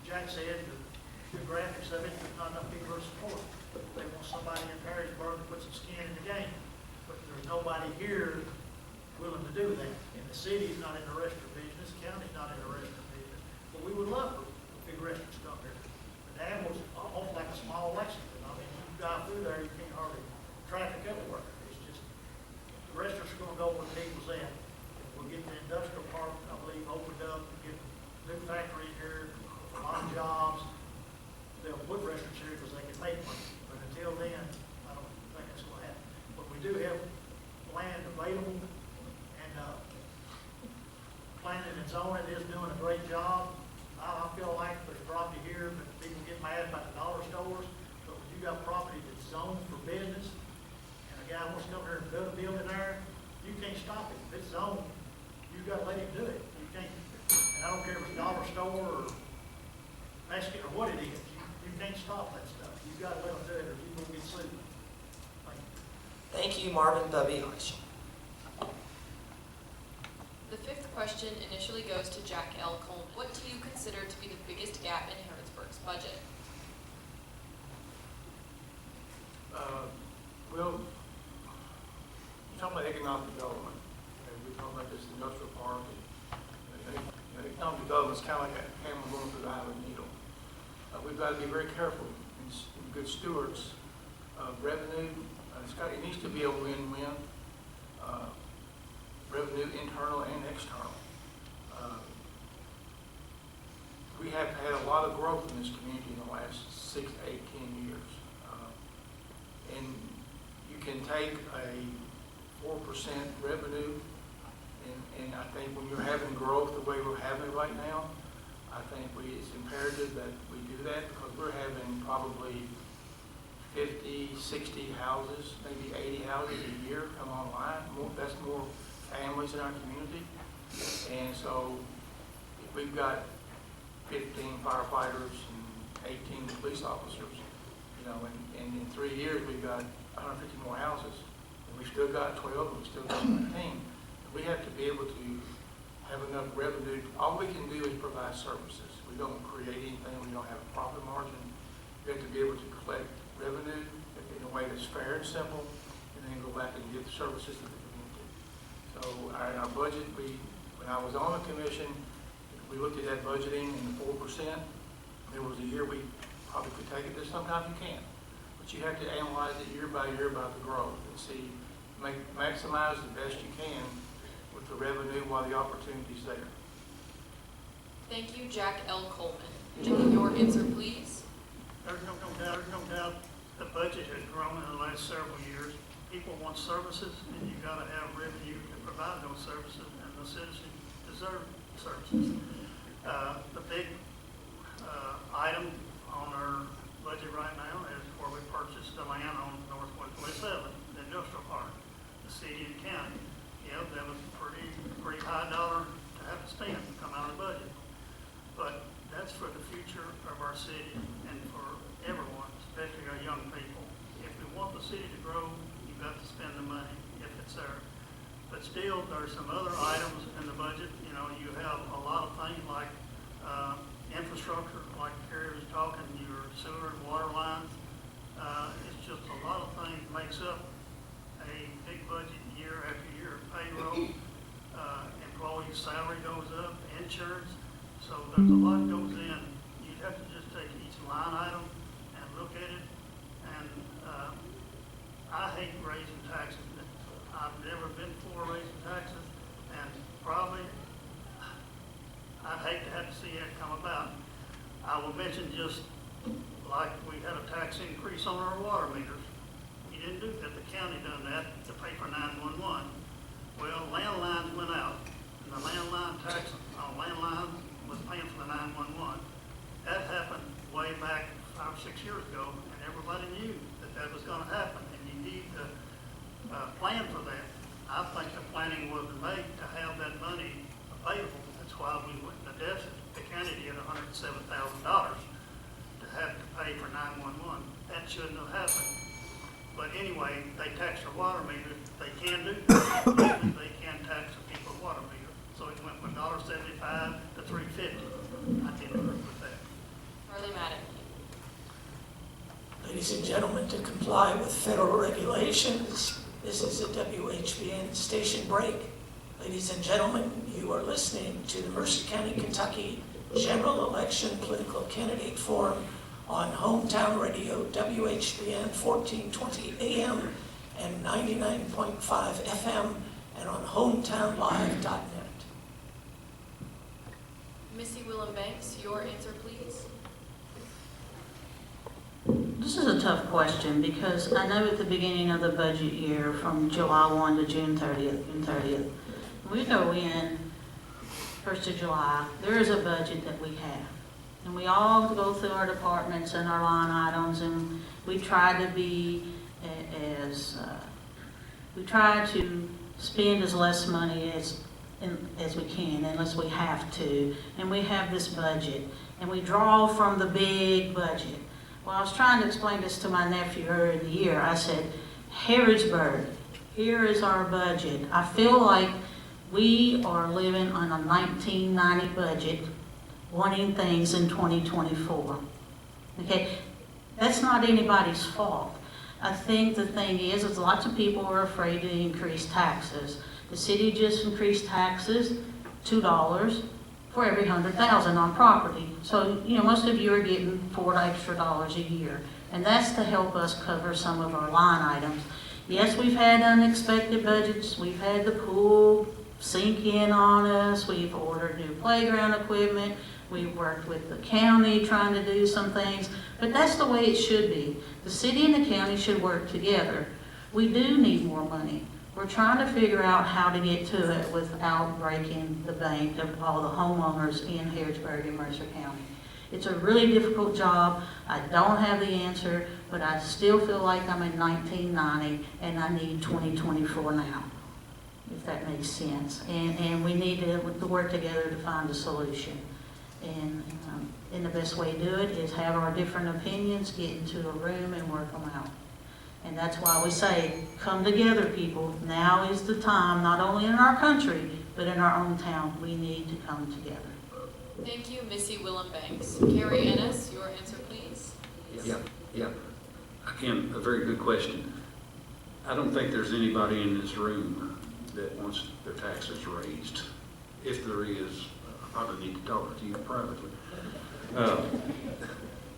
Jack said, the graphics of it, there's not enough people to support. They want somebody in Harrisburg to put some skin in the game, but there's nobody here willing to do that. And the city's not in the restaurant business, the county's not in the restaurant business, but we would love for big restaurants to come here. The dam was almost like a small Lexington. I mean, you drive through there, you can't hardly traffic everywhere. It's just, the restaurants are gonna go where the people's at. We'll get the industrial park, I believe, opened up, get a new factory here, a lot of jobs. They'll put restaurants here because they can make money, but until then, I don't think that's going to happen. But we do have land available, and planning and zoning is doing a great job. I feel like there's property here, but people get mad about the dollar stores, but when you got property that's zoned for business, and a guy wants to come here and build a building there, you can't stop it. If it's zoned, you got to let him do it. You can't, and I don't care if it's a dollar store or Mexican or what it is. You can't stop that stuff. You've got to let them do it or you will get sued. Thank you. Thank you, Marvin Bubby Eichel. The fifth question initially goes to Jack L. Coleman. What do you consider to be the biggest gap in Harrisburg's budget? Well, you're talking about economic development, and we're talking about this industrial park. And economic development is kind of like a hammer going through the eye of a needle. We've got to be very careful and good stewards of revenue. It needs to be a win-win. Revenue internal and external. We have had a lot of growth in this community in the last 6, 8, 10 years. And you can take a 4% revenue, and I think when you're having growth the way we're having it right now, I think it's imperative that we do that because we're having probably 50, 60 houses, maybe 80 houses a year come online. That's more families in our community. And so if we've got 15 firefighters and 18 police officers, you know, and in 3 years we've got 150 more houses. And we've still got 12, and we've still got 19. We have to be able to have enough revenue. All we can do is provide services. We don't create anything. We don't have a profit margin. We have to be able to collect revenue in a way that's fair and simple, and then go back and give the services to the community. So in our budget, when I was on the commission, we looked at that budgeting and the 4%. There was a year we probably could take it. There's sometimes you can't. But you have to analyze it year by year about the growth and see, maximize the best you can with the revenue while the opportunity's there. Thank you, Jack L. Coleman. Jimmy, your answer, please. There's no doubt the budget has grown in the last several years. People want services, and you got to have revenue to provide those services, and the citizens deserve services. The big item on our budget right now is where we purchased the land on Northwest 27, the industrial park, the city and county. Yeah, that was pretty high dollar to have to spend, come out of the budget. But that's for the future of our city and for everyone's a city to grow, you've got to spend the money if it's there. But still, there's some other items in the budget, you know, you have a lot of things like, infrastructure, like Kerry was talking, your sewer and water lines. It's just a lot of things makes up a big budget year after year. Payroll, employee salary goes up, insurance, so there's a lot goes in. You'd have to just take each line item and look at it, and, I hate raising taxes. I've never been for raising taxes, and probably, I'd hate to have to see that come about. I will mention just like we had a tax increase on our water meters. We didn't do that, the county done that to pay for 911. Well, landlines went out, and the landline tax on landlines was paying for the 911. That happened way back 5 or 6 years ago, and everybody knew that that was gonna happen, and you need to plan for that. I think the planning wasn't made to have that money available. That's why we went in the deficit. The county did $107,000 to have to pay for 911. That shouldn't have happened. But anyway, they tax their water meter. They can do that. Legally, they can tax the people's water meter. So it went from $1.75 to $3.50. I didn't agree with that. Charlie Madden. Ladies and gentlemen, to comply with federal regulations, this is a WHBN station break. Ladies and gentlemen, you are listening to the Mercer County, Kentucky General Election Political Candidate Forum on Hometown Radio, WHBN 1420 AM and 99.5 FM, and on hometownlive.net. Missy Willem Banks, your answer, please. This is a tough question because I know at the beginning of the budget year, from July 1 to June 30th, we go in 1st of July, there is a budget that we have. And we all go through our departments and our line items, and we try to be we try to spend as less money as we can, unless we have to. And we have this budget, and we draw from the big budget. Well, I was trying to explain this to my nephew earlier in the year. I said, Harrodsburg, here is our budget. I feel like we are living on a 1990 budget, wanting things in 2024. Okay, that's not anybody's fault. I think the thing is lots of people are afraid to increase taxes. The city just increased taxes $2 for every 100,000 on property. So, you know, most of you are getting $4 extra a year. And that's to help us cover some of our line items. Yes, we've had unexpected budgets. We've had the pool sink in on us. We've ordered new playground equipment. We've worked with the county trying to do some things. But that's the way it should be. The city and the county should work together. We do need more money. We're trying to figure out how to get to it without breaking the bank of all the homeowners in Harrodsburg and Mercer County. It's a really difficult job. I don't have the answer, but I still feel like I'm in 1990 and I need 2024 now, if that makes sense. And we need to work together to find a solution. And the best way to do it is have our different opinions, get into a room and work them out. And that's why we say, come together, people. Now is the time, not only in our country, but in our own town. We need to come together. Thank you, Missy Willem Banks. Carrie Ennis, your answer, please. Yeah. Again, a very good question. I don't think there's anybody in this room that wants their taxes raised. If there is, I probably need to talk to you privately.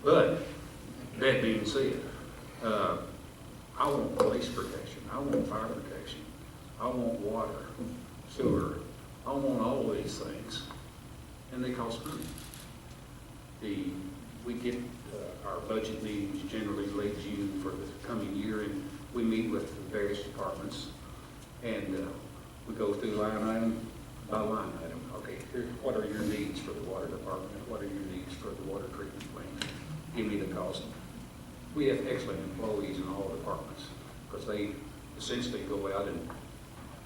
But that being said, I want police protection, I want fire protection, I want water, sewer, I want all these things, and they cost money. We get our budget meetings generally late June for the coming year, and we meet with the various departments, and we go through line item by line item. Okay, what are your needs for the water department? What are your needs for the water treatment plant? Give me the cost. We have excellent employees in all departments because they essentially go out and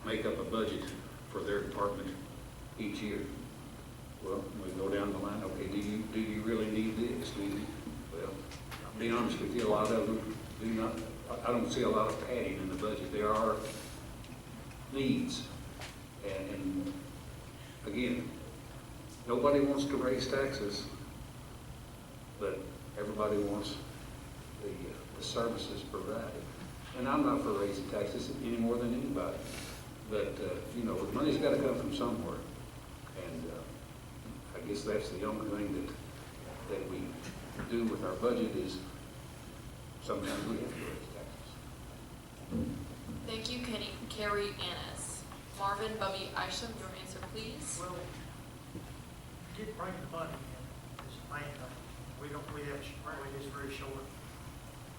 make up a budget for their department each year. Well, we go down the line, okay, do you really need this? Well, I'll be honest with you, a lot of them do not I don't see a lot of padding in the budget. There are needs. And again, nobody wants to raise taxes, but everybody wants the services provided. And I'm not for raising taxes any more than anybody. But, you know, the money's got to come from somewhere. And I guess that's the only thing that we do with our budget is sometimes we have to raise taxes. Thank you, Kenny. Carrie Annis. Marvin Bubby Isham, your answer, please. Well, get bring the money in, is the main thing. We apparently it's very short.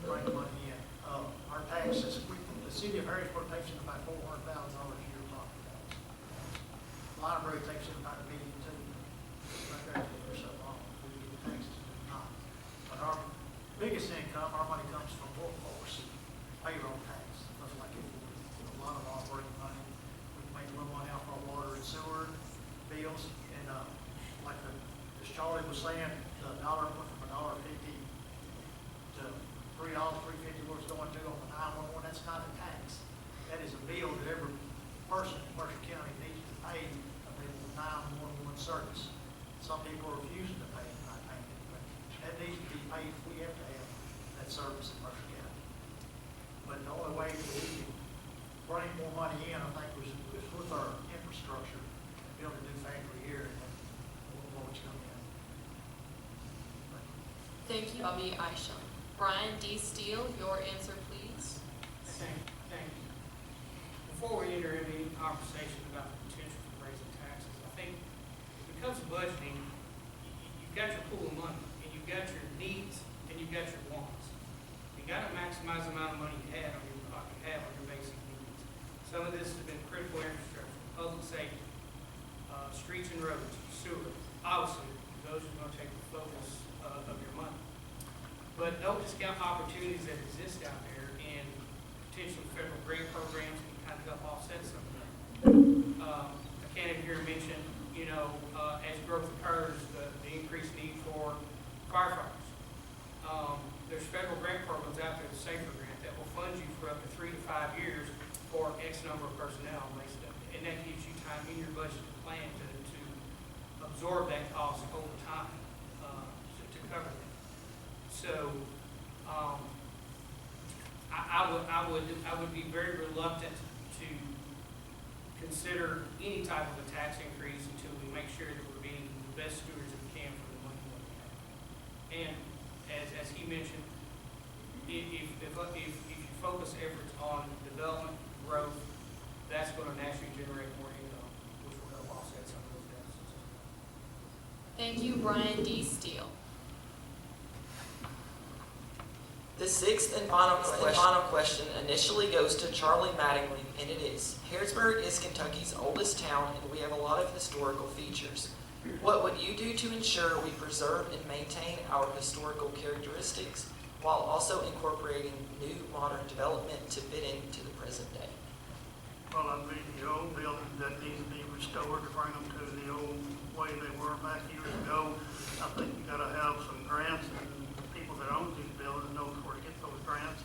Bring the money in. Our taxes, the city of Harrisburg takes in about $400,000 a year property tax. Library takes in about $1 million too. Right there for so long, we get the taxes not. But our biggest income, our money comes from workforce, payroll tax. Much like if a lot of operating money, we make a little money off our water and sewer bills. And like as Charlie was saying, the dollar went from $1.50 to $3.50 where it's going to on the 911. That's not a tax. That is a bill that every person in Mercer County needs to pay available 911 service. Some people are refusing to pay it, not paying it, but that needs to be paid. We have to have that service in Mercer County. But the only way that we can bring more money in, I think, was with our infrastructure, build a new factory here, and then more what's coming in. Thank you, Bubby Isham. Brian D. Steele, your answer, please. Thank you. Before we enter into any conversation about the potential for raising taxes, I think when it comes to budgeting, you've got your pool of money, and you've got your needs, and you've got your wants. You got to maximize the amount of money you have on your basic needs. Some of this has been critical infrastructure, public safety, streets and roads, sewer. Obviously, those are going to take the focus of your money. But don't discount opportunities that exist out there, and potential federal grant programs can kind of help offset some of that. I can't even hear mention, as growth occurs, the increased need for firefighters. There's federal grant programs out there, the SAFER grant, that will fund you for up to 3 to 5 years for X number of personnel, and that gives you time in your budget to plan to absorb that cost over time to cover that. So, I would be very reluctant to consider any type of a tax increase until we make sure that we're being the best stewards that we can for the money that we have. And as he mentioned, if you focus efforts on development, growth, that's going to naturally generate more income, which will help offset some of those deficits. Thank you, Brian D. Steele. The sixth and final question initially goes to Charlie Mattingly, and it is, Harrodsburg is Kentucky's oldest town, and we have a lot of historical features. What would you do to ensure we preserve and maintain our historical characteristics while also incorporating new modern development to fit into the present day? Well, I mean, the old buildings that need to be restored to bring them to the old way they were back years ago. I think you gotta have some grants, and people that own these buildings know where to get those grants.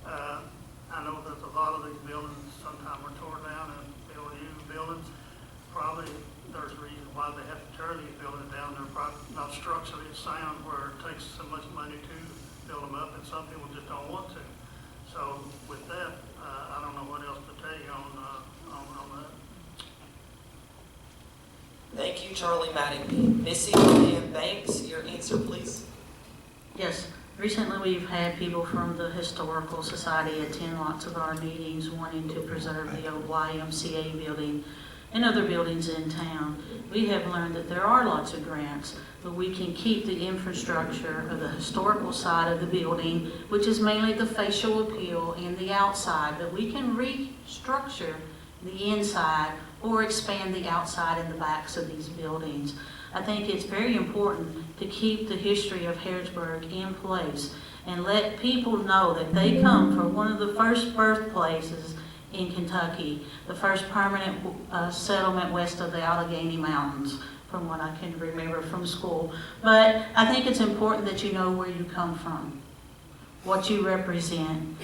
I know that a lot of these buildings sometimes are torn down and build new buildings. Probably there's a reason why they have to tear these buildings down. They're probably not structurally sound where it takes so much money to build them up, and some people just don't want to. So with that, I don't know what else to tell you on that. Thank you, Charlie Mattingly. Missy William Banks, your answer, please. Yes, recently we've had people from the Historical Society attend lots of our meetings wanting to preserve the old YMCA building and other buildings in town. We have learned that there are lots of grants, but we can keep the infrastructure of the historical side of the building, which is mainly the facial appeal, and the outside, but we can restructure the inside or expand the outside and the backs of these buildings. I think it's very important to keep the history of Harrodsburg in place and let people know that they come from one of the first birthplaces in Kentucky, the first permanent settlement west of the Allegheny Mountains, from what I can remember from school. But I think it's important that you know where you come from, what you represent,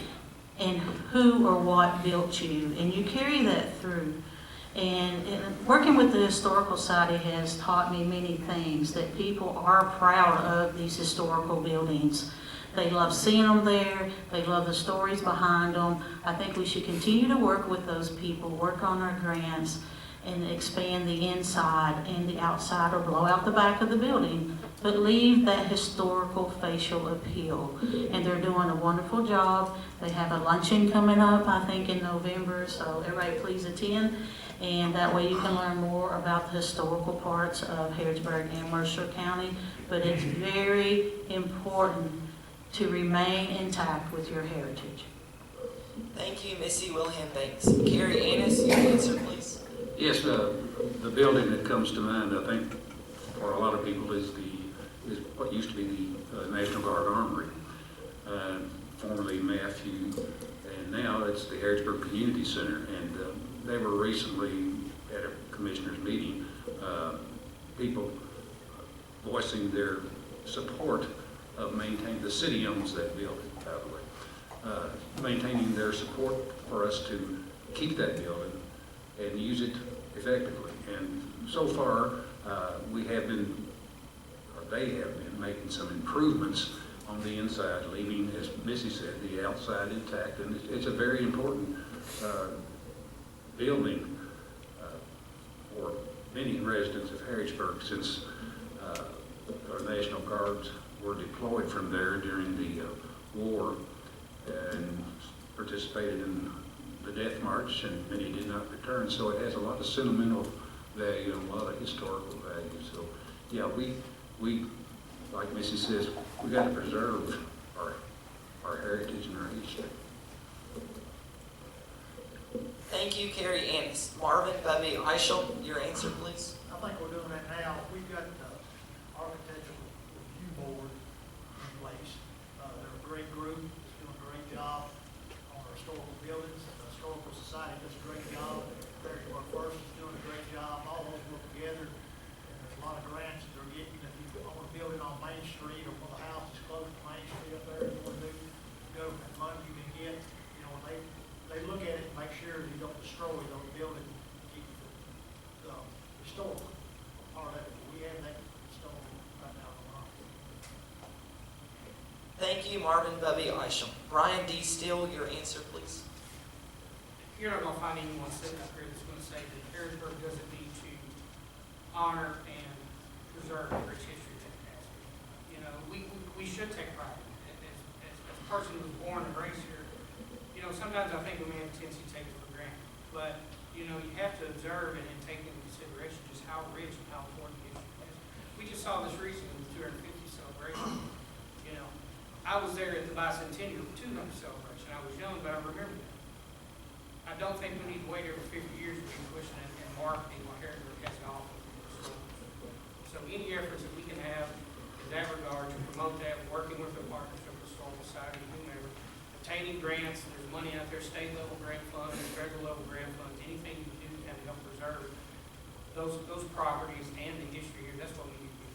and who or what built you, and you carry that through. And working with the Historical Society has taught me many things, that people are proud of these historical buildings. They love seeing them there. They love the stories behind them. I think we should continue to work with those people, work on our grants, and expand the inside and the outside, or blow out the back of the building, but leave that historical facial appeal. And they're doing a wonderful job. They have a luncheon coming up, I think, in November, so everybody please attend. And that way you can learn more about the historical parts of Harrodsburg and Mercer County. But it's very important to remain intact with your heritage. Thank you, Missy Wilhelm Banks. Carrie Annis, your answer, please. Yes, the building that comes to mind, I think, for a lot of people is what used to be the National Guard Armory, formerly Matthew, and now it's the Harrodsburg Community Center. And they were recently at a commissioners meeting, people voicing their support of maintaining, the city owns that building, by the way, maintaining their support for us to keep that building and use it effectively. And so far, we have been, or they have been, making some improvements on the inside, leaving, as Missy said, the outside intact. And it's a very important building for many residents of Harrodsburg, since our National Guards were deployed from there during the war and participated in the Death March, and many did not return. So it has a lot of sentimental value and a lot of historical value. So yeah, we like Missy says, we got to preserve our heritage and our history. Thank you, Carrie Annis. Marvin Bubby Eichel, your answer, please. I think we're doing that now. We've got the architectural review board in place. They're a great group, it's doing a great job on our historical buildings. The Historical Society does a great job. Harry First is doing a great job. All those work together. And there's a lot of grants that they're getting. If you own a building on Main Street, or one of the houses close to Main Street up there, you want to do government money you can get, you know, they look at it and make sure you don't destroy those buildings, keep the historical part of it. We have that historical right now going on. Thank you, Marvin Bubby Eichel. Brian D. Steele, your answer, please. You're not gonna find anyone sitting up here that's gonna say that Harrodsburg doesn't need to honor and preserve the rich history that it has. You know, we should take pride in it. As a person who was born and raised here, you know, sometimes I think we may have a tendency to take it for granted. But, you know, you have to observe and take into consideration just how rich and how important the history is. We just saw this recently with the 250 celebration. You know, I was there at the bicentennial 200 celebration. I was young, but I remember that. I don't think we need to wait every 50 years to be pushing it and marketing what Harrodsburg has to offer. So any efforts that we can have in that regard to promote that, working with the partners of the Historical Society, whomever, obtaining grants, there's money out there, state level grant funds, federal level grant funds, anything you can do to kind of help preserve those properties and the history here, that's what we need to do.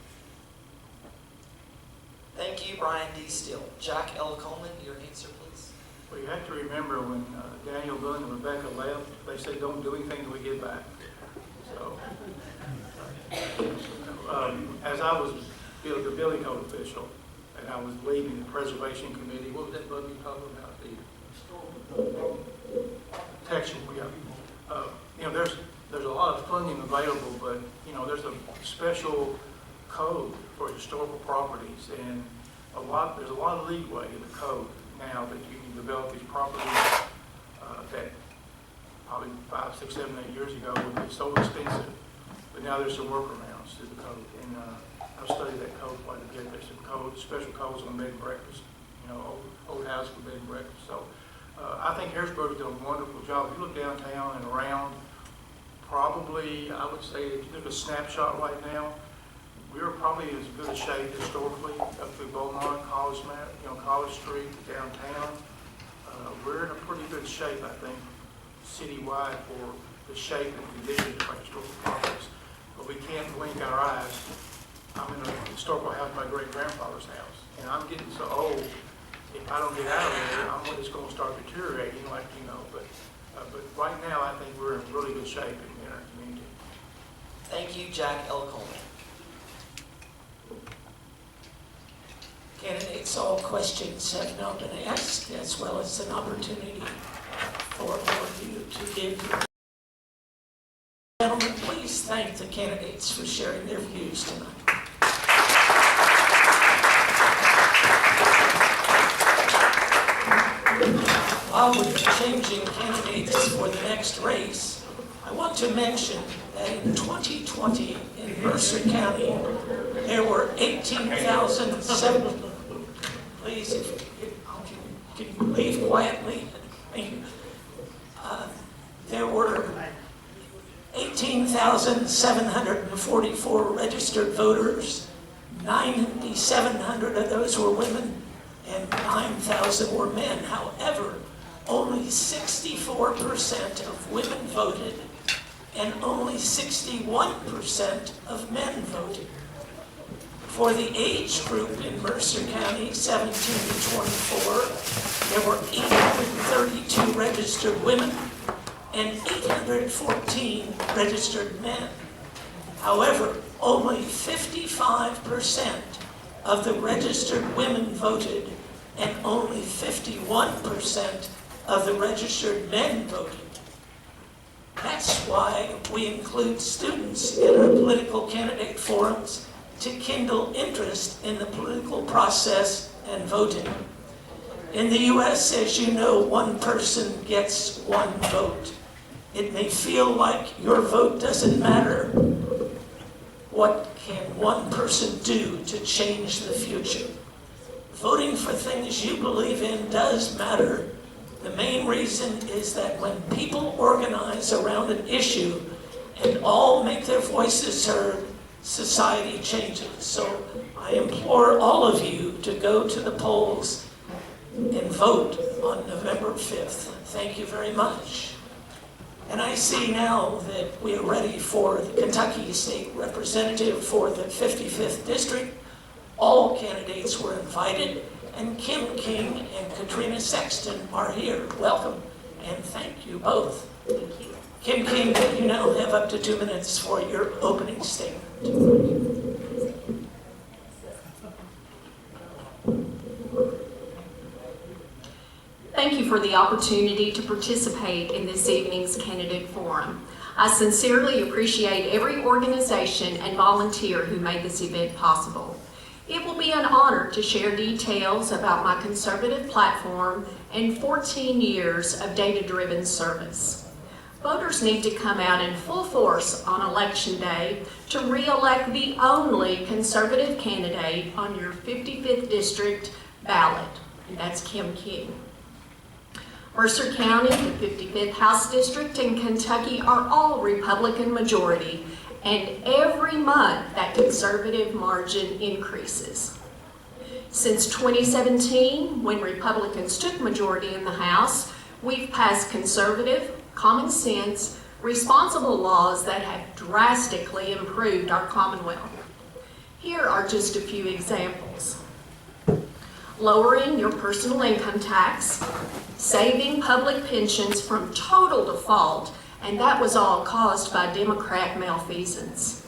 Thank you, Brian D. Steele. Jack L. Coleman, your answer, please. Well, you have to remember when Daniel Boone and Rebecca left, they said, don't do anything till we get back. So, as I was the building code official, and I was leading the preservation committee, what was that book you talking about? The protection, yeah. You know, there's a lot of funding available, but, you know, there's a special code for historical properties, and there's a lot of leeway in the code now that you can develop these properties that probably 5, 6, 7, 8 years ago would be so expensive. But now there's some workarounds to the code, and I've studied that code quite a bit. There's some special codes on bed and breakfast, you know, old house for bed and breakfast. So I think Harrodsburg's done a wonderful job. If you look downtown and around, probably I would say if you look at a snapshot right now, we're probably in as good a shape historically up through Beaumont, College Street, downtown. We're in a pretty good shape, I think, citywide for the shape and condition of our historical properties. But we can't blink our eyes. I'm in a historical house, my great-grandfather's house, and I'm getting so old if I don't get out of there, I'm just gonna start deteriorating, like, but right now, I think we're in really good shape in our community. Thank you, Jack L. Coleman. Candidates, all questions have now been asked, as well as an opportunity for all of you to give. Gentlemen, please thank the candidates for sharing their views tonight. While we're changing candidates for the next race, I want to mention that in 2020 in Mercer County, there were 18,007. Please, if can you leave quietly? Thank you. There were 18,744 registered voters. 9,700 of those were women, and 9,000 were men. However, only 64% of women voted, and only 61% of men voted. For the age group in Mercer County, 17 to 24, there were 832 registered women and 814 registered men. However, only 55% of the registered women voted and only 51% of the registered men voted. That's why we include students in our political candidate forums to kindle interest in the political process and voting. In the U.S., as you know, one person gets one vote. It may feel like your vote doesn't matter. What can one person do to change the future? Voting for things you believe in does matter. The main reason is that when people organize around an issue and all make their voices heard, society changes. So I implore all of you to go to the polls and vote on November 5th. Thank you very much. And I see now that we are ready for the Kentucky State Representative for the 55th District. All candidates were invited, and Kim King and Katrina Sexton are here. Welcome, and thank you both. Thank you. Kim King, you now have up to 2 minutes for your opening statement. Thank you for the opportunity to participate in this evening's candidate forum. I sincerely appreciate every organization and volunteer who made this event possible. It will be an honor to share details about my conservative platform and 14 years of data-driven service. Voters need to come out in full force on Election Day to re-elect the only conservative candidate on your 55th District ballot, and that's Kim King. Mercer County, the 55th House District, and Kentucky are all Republican majority, and every month that conservative margin increases. Since 2017, when Republicans took majority in the House, we've passed conservative, common sense, responsible laws that have drastically improved our Commonwealth. Here are just a few examples. Lowering your personal income tax, saving public pensions from total default, and that was all caused by Democrat malfeasance,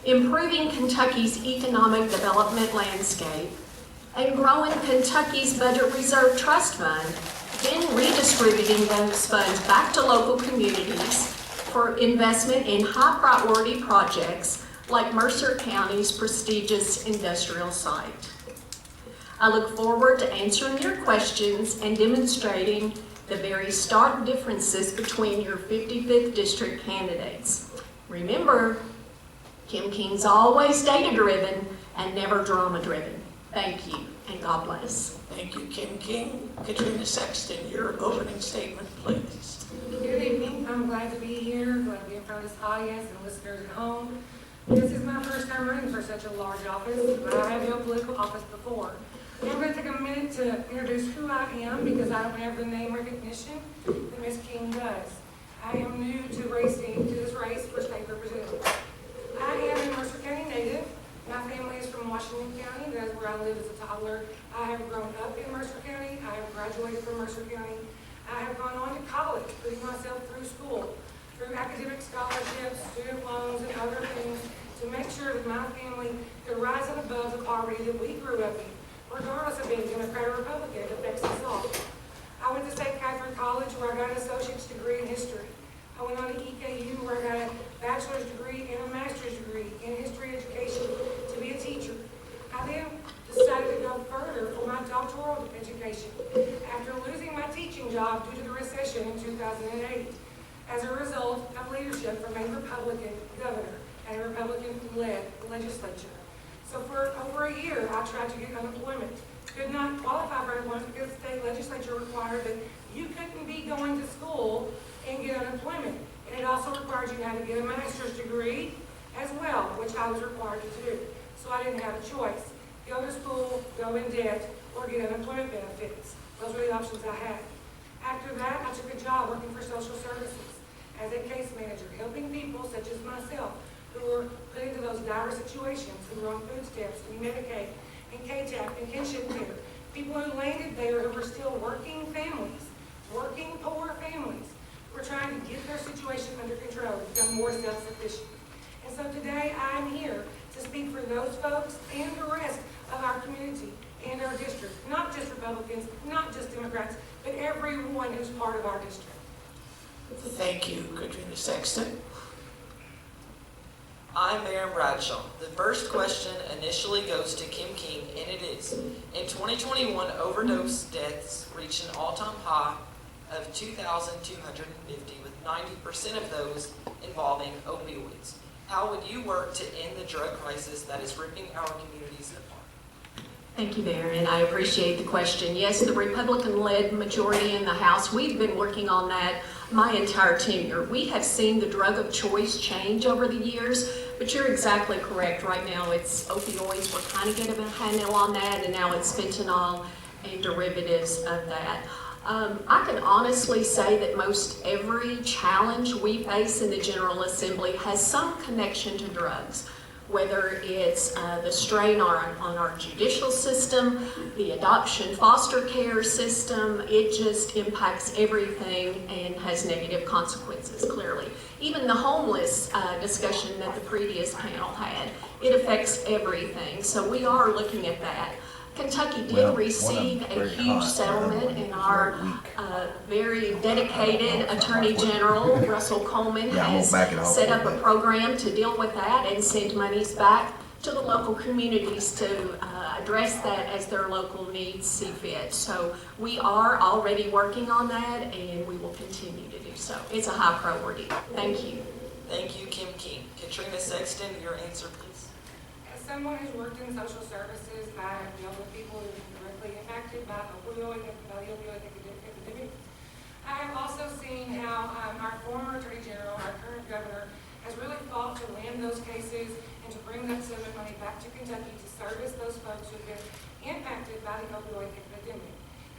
improving Kentucky's economic development landscape, and growing Kentucky's Budget Reserve Trust Fund, then redistributing those funds back to local communities for investment in high-priority projects like Mercer County's prestigious industrial site. I look forward to answering your questions and demonstrating the very stark differences between your 55th District candidates. Remember, Kim King's always data-driven and never drama-driven. Thank you, and God bless. Thank you, Kim King. Katrina Sexton, your opening statement, please. Good evening. I'm glad to be here, glad to be in front of this audience and listeners at home. This is my first time running for such a large office, but I have held political office before. I'm going to take a minute to introduce who I am because I don't have the name recognition that Ms. King does. I am new to this race for state representative. I am a Mercer County native. My family is from Washington County. That's where I lived as a toddler. I have grown up in Mercer County Mercer County. I have gone on to college, putting myself through school, through academic scholarships, student loans, and other things to make sure that my family could rise above the poverty that we grew up in, regardless of being Democrat or Republican. It affects us all. I went to St. Catherine College where I got an associate's degree in history. I went on to EKU where I got a bachelor's degree and a master's degree in history education to be a teacher. I then decided to go further for my doctoral education after losing my teaching job due to the recession in 2008 as a result of leadership from a Republican governor and a Republican-led legislature. So for over a year, I tried to get unemployment. Could not qualify for unemployment because the state legislature required that you couldn't be going to school and get unemployment. And it also required you to have to get a master's degree as well, which I was required to do. So I didn't have a choice. Go to school, go in debt, or get unemployment benefits. Those were the options I had. After that, I took a job working for social services as a case manager, helping people such as myself who were put into those dire situations, who were on food stamps and Medicaid and KTAP and kinship care. People who landed there who were still working families, working poor families, were trying to get their situation under control, become more self-sufficient. And so today I'm here to speak for those folks and the rest of our community and our district, not just Republicans, not just Democrats, but everyone who's part of our district. Thank you, Katrina Sexton. I'm Aaron Bradshaw. The first question initially goes to Kim King, and it is, in 2021, overdose deaths reached an all-time high of 2,250, with 90% of those involving opioids. How would you work to end the drug crisis that is ripping our communities apart? Thank you, Mayor, and I appreciate the question. Yes, the Republican-led majority in the House, we've been working on that my entire tenure. We have seen the drug of choice change over the years, but you're exactly correct. Right now it's opioids, we're kind of getting a handle on that, and now it's fentanyl and derivatives of that. I can honestly say that most every challenge we face in the General Assembly has some connection to drugs. Whether it's the strain on our judicial system, the adoption foster care system, it just impacts everything and has negative consequences, clearly. Even the homeless discussion that the previous panel had, it affects everything. So we are looking at that. Kentucky did receive a huge settlement, and our very dedicated Attorney General, Russell Coleman, has set up a program to deal with that and send monies back to the local communities to address that as their local needs see fit. So we are already working on that, and we will continue to do so. It's a high priority. Thank you. Thank you, Kim King. Katrina Sexton, your answer, please. As someone who's worked in social services, I have dealt with people who have been directly impacted by the opioid epidemic. I have also seen how our former Attorney General, our current governor, has really fought to land those cases and to bring that settlement money back to Kentucky to service those folks who have been impacted by the opioid epidemic.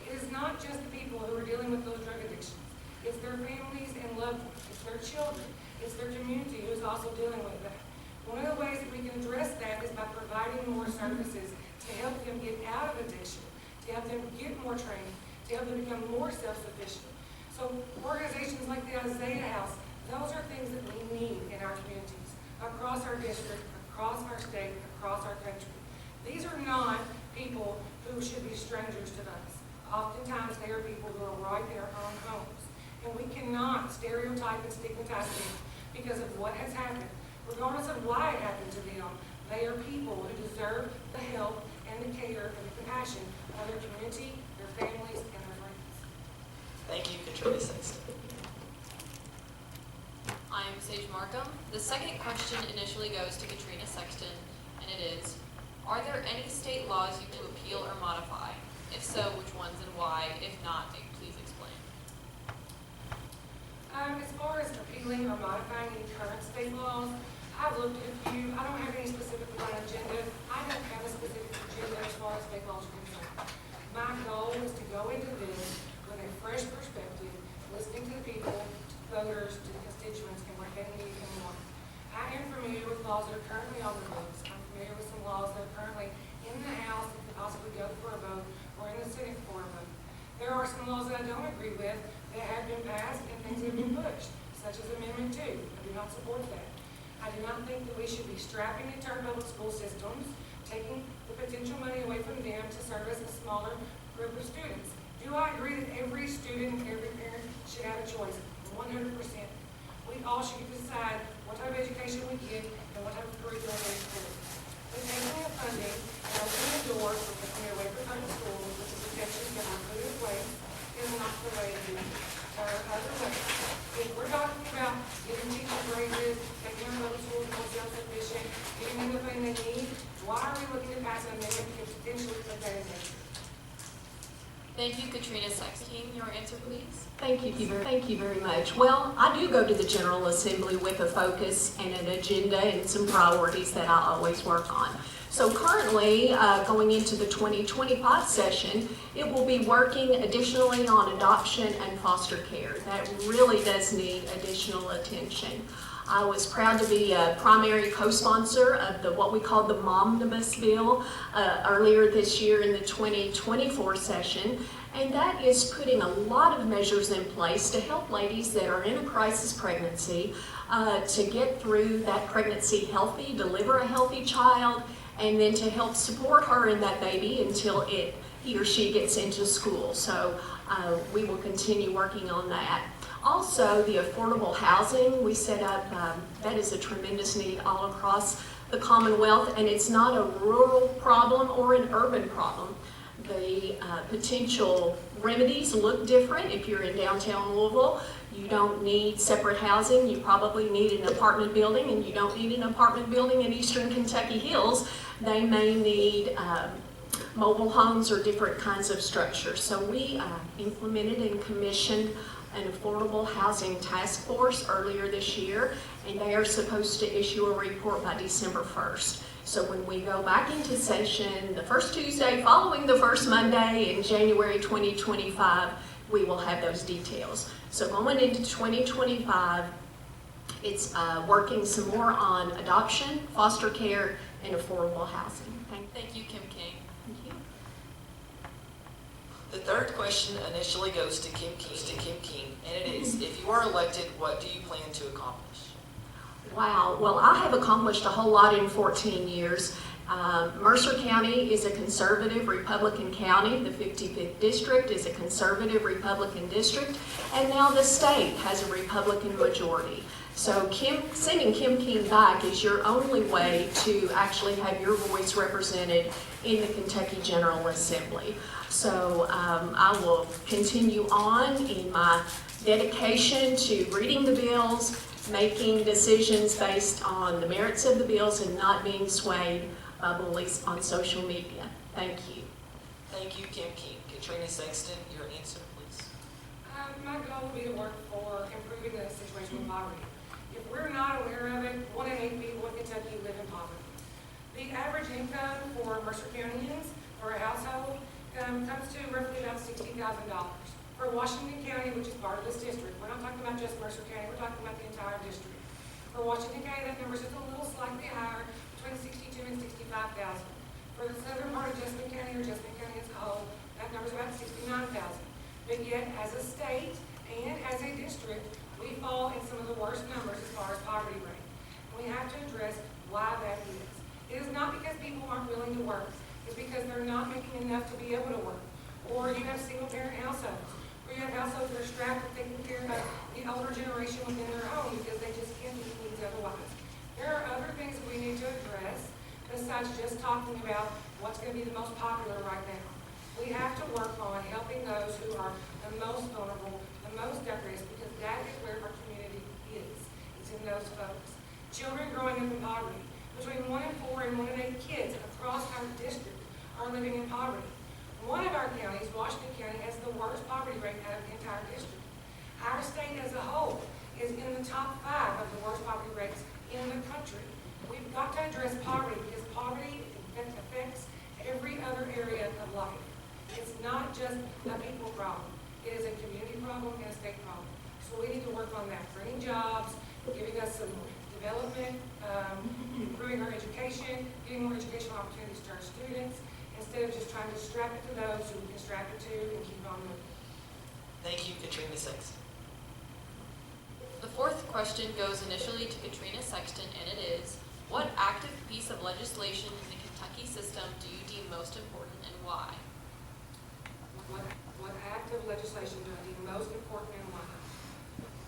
It is not just the people who are dealing with those drug addictions. It's their families and loved ones. It's their children. It's their community who's also dealing with that. One of the ways that we can address that is by providing more services to help them get out of addiction, to help them get more training, to help them become more self-sufficient. So organizations like the Isaiah House, those are things that we need in our communities, across our district, across our state, across our country. These are not people who should be strangers to us. Oftentimes they are people who are right in our own homes. And we cannot stereotype and stigmatize them because of what has happened. Regardless of why it happened to them, they are people who deserve the help and the care and the compassion of their community, their families, and their friends. Thank you, Katrina Sexton. I am Sage Markham. The second question initially goes to Katrina Sexton, and it is, are there any state laws you to appeal or modify? If so, which ones and why? If not, please explain. As far as appealing or modifying any current state laws, I've looked at a few. I don't have any specific on my agenda. I don't have a specific agenda as far as state laws are concerned. My goal is to go into this with a fresh perspective, listening to the people, to voters, to the constituents, and what they need and want. I am familiar with laws that are currently on the books. I'm familiar with some laws that are currently in the House that could possibly go for a vote or in the Senate for a vote. There are some laws that I don't do too. I do not support that. I do not think that we should be strapping into our public school systems, taking the potential money away from them to service a smaller group of students. Do I agree that every student and every parent should have a choice? 100%. We all should get to decide what type of education we get and what type of curriculum we support. But taking the funding and opening the door for taking away from public schools with the protections that are put in place is not the way to do it. There are other ways. If we're talking about giving teachers raises, making our public schools more self-sufficient, giving them the thing they need, why are we looking to pass an amendment that could potentially put that in there? Thank you, Katrina Sexton. Your answer, please. Thank you very much. Well, I do go to the General Assembly with a focus and an agenda and some priorities that I always work on. So currently, going into the 2025 session, it will be working additionally on adoption and foster care. That really does need additional attention. I was proud to be a primary co-sponsor of what we call the Momnibus Bill earlier this year in the 2024 session, and that is putting a lot of measures in place to help ladies that are in a crisis pregnancy to get through that pregnancy healthy, deliver a healthy child, and then to help support her and that baby until he or she gets into school. So we will continue working on that. Also, the affordable housing we set up, that is a tremendous need all across the Commonwealth, and it's not a rural problem or an urban problem. The potential remedies look different. If you're in downtown Louisville, you don't need separate housing. You probably need an apartment building, and you don't need an apartment building in eastern Kentucky Hills. They may need mobile homes or different kinds of structures. So we implemented and commissioned an affordable housing task force earlier this year, and they are supposed to issue a report by December 1st. So when we go back into session the first Tuesday following the first Monday in January 2025, we will have those details. So going into 2025, it's working some more on adoption, foster care, and affordable housing. Thank you, Kim King. Thank you. The third question initially goes to Kim King, and it is, if you are elected, what do you plan to accomplish? Wow, well, I have accomplished a whole lot in 14 years. Mercer County is a conservative Republican county. The 55th district is a conservative Republican district, and now the state has a Republican majority. So sending Kim King back is your only way to actually have your voice represented in the Kentucky General Assembly. So I will continue on in my dedication to reading the bills, making decisions based on the merits of the bills, and not being swayed by bullies on social media. Thank you. Thank you, Kim King. Katrina Sexton, your answer, please. My goal will be to work for improving the situation with poverty. If we're not aware of it, 1 in 8 people in Kentucky live in poverty. The average income for Mercer Countyans for a household comes to roughly about $60,000. For Washington County, which is part of this district, we're not talking about just Mercer County, we're talking about the entire district. For Washington County, that number is just a little slightly higher, between $62,000 and $65,000. For the southern part of Jessamine County, or Jessamine County as a whole, that number is about $69,000. But yet, as a state and as a district, we fall in some of the worst numbers as far as poverty rate. And we have to address why that is. It is not because people aren't willing to work. It's because they're not making enough to be able to work. Or you have single-parent households, or you have households that are strapped with taking care of the older generation within their home because they just can't meet needs otherwise. There are other things that we need to address besides just talking about what's going to be the most popular right now. We have to work on helping those who are the most vulnerable, the most at risk, because that is where our community is. It's in those folks. Children growing up in poverty. Between 1 in 4 and 1 in 8 kids across our district are living in poverty. One of our counties, Washington County, has the worst poverty rate out of the entire district. Our state as a whole is in the top 5 of the worst poverty rates in the country. We've got to address poverty because poverty affects every other area of life. It's not just a people problem. It is a community problem and a state problem. So we need to work on that, bringing jobs, giving us some development, improving our education, giving more educational opportunities to our students, instead of just trying to strap it to those who we can strap it to and keep on moving. Thank you, Katrina Sexton. The fourth question goes initially to Katrina Sexton, and it is, what active piece of legislation in the Kentucky system do you deem most important and why? What active legislation do I deem most important and why?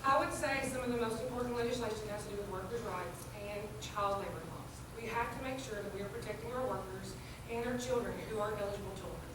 I would say some of the most important legislation has to do with workers' rights and child labor laws. We have to make sure that we are protecting our workers and our children who are eligible to work.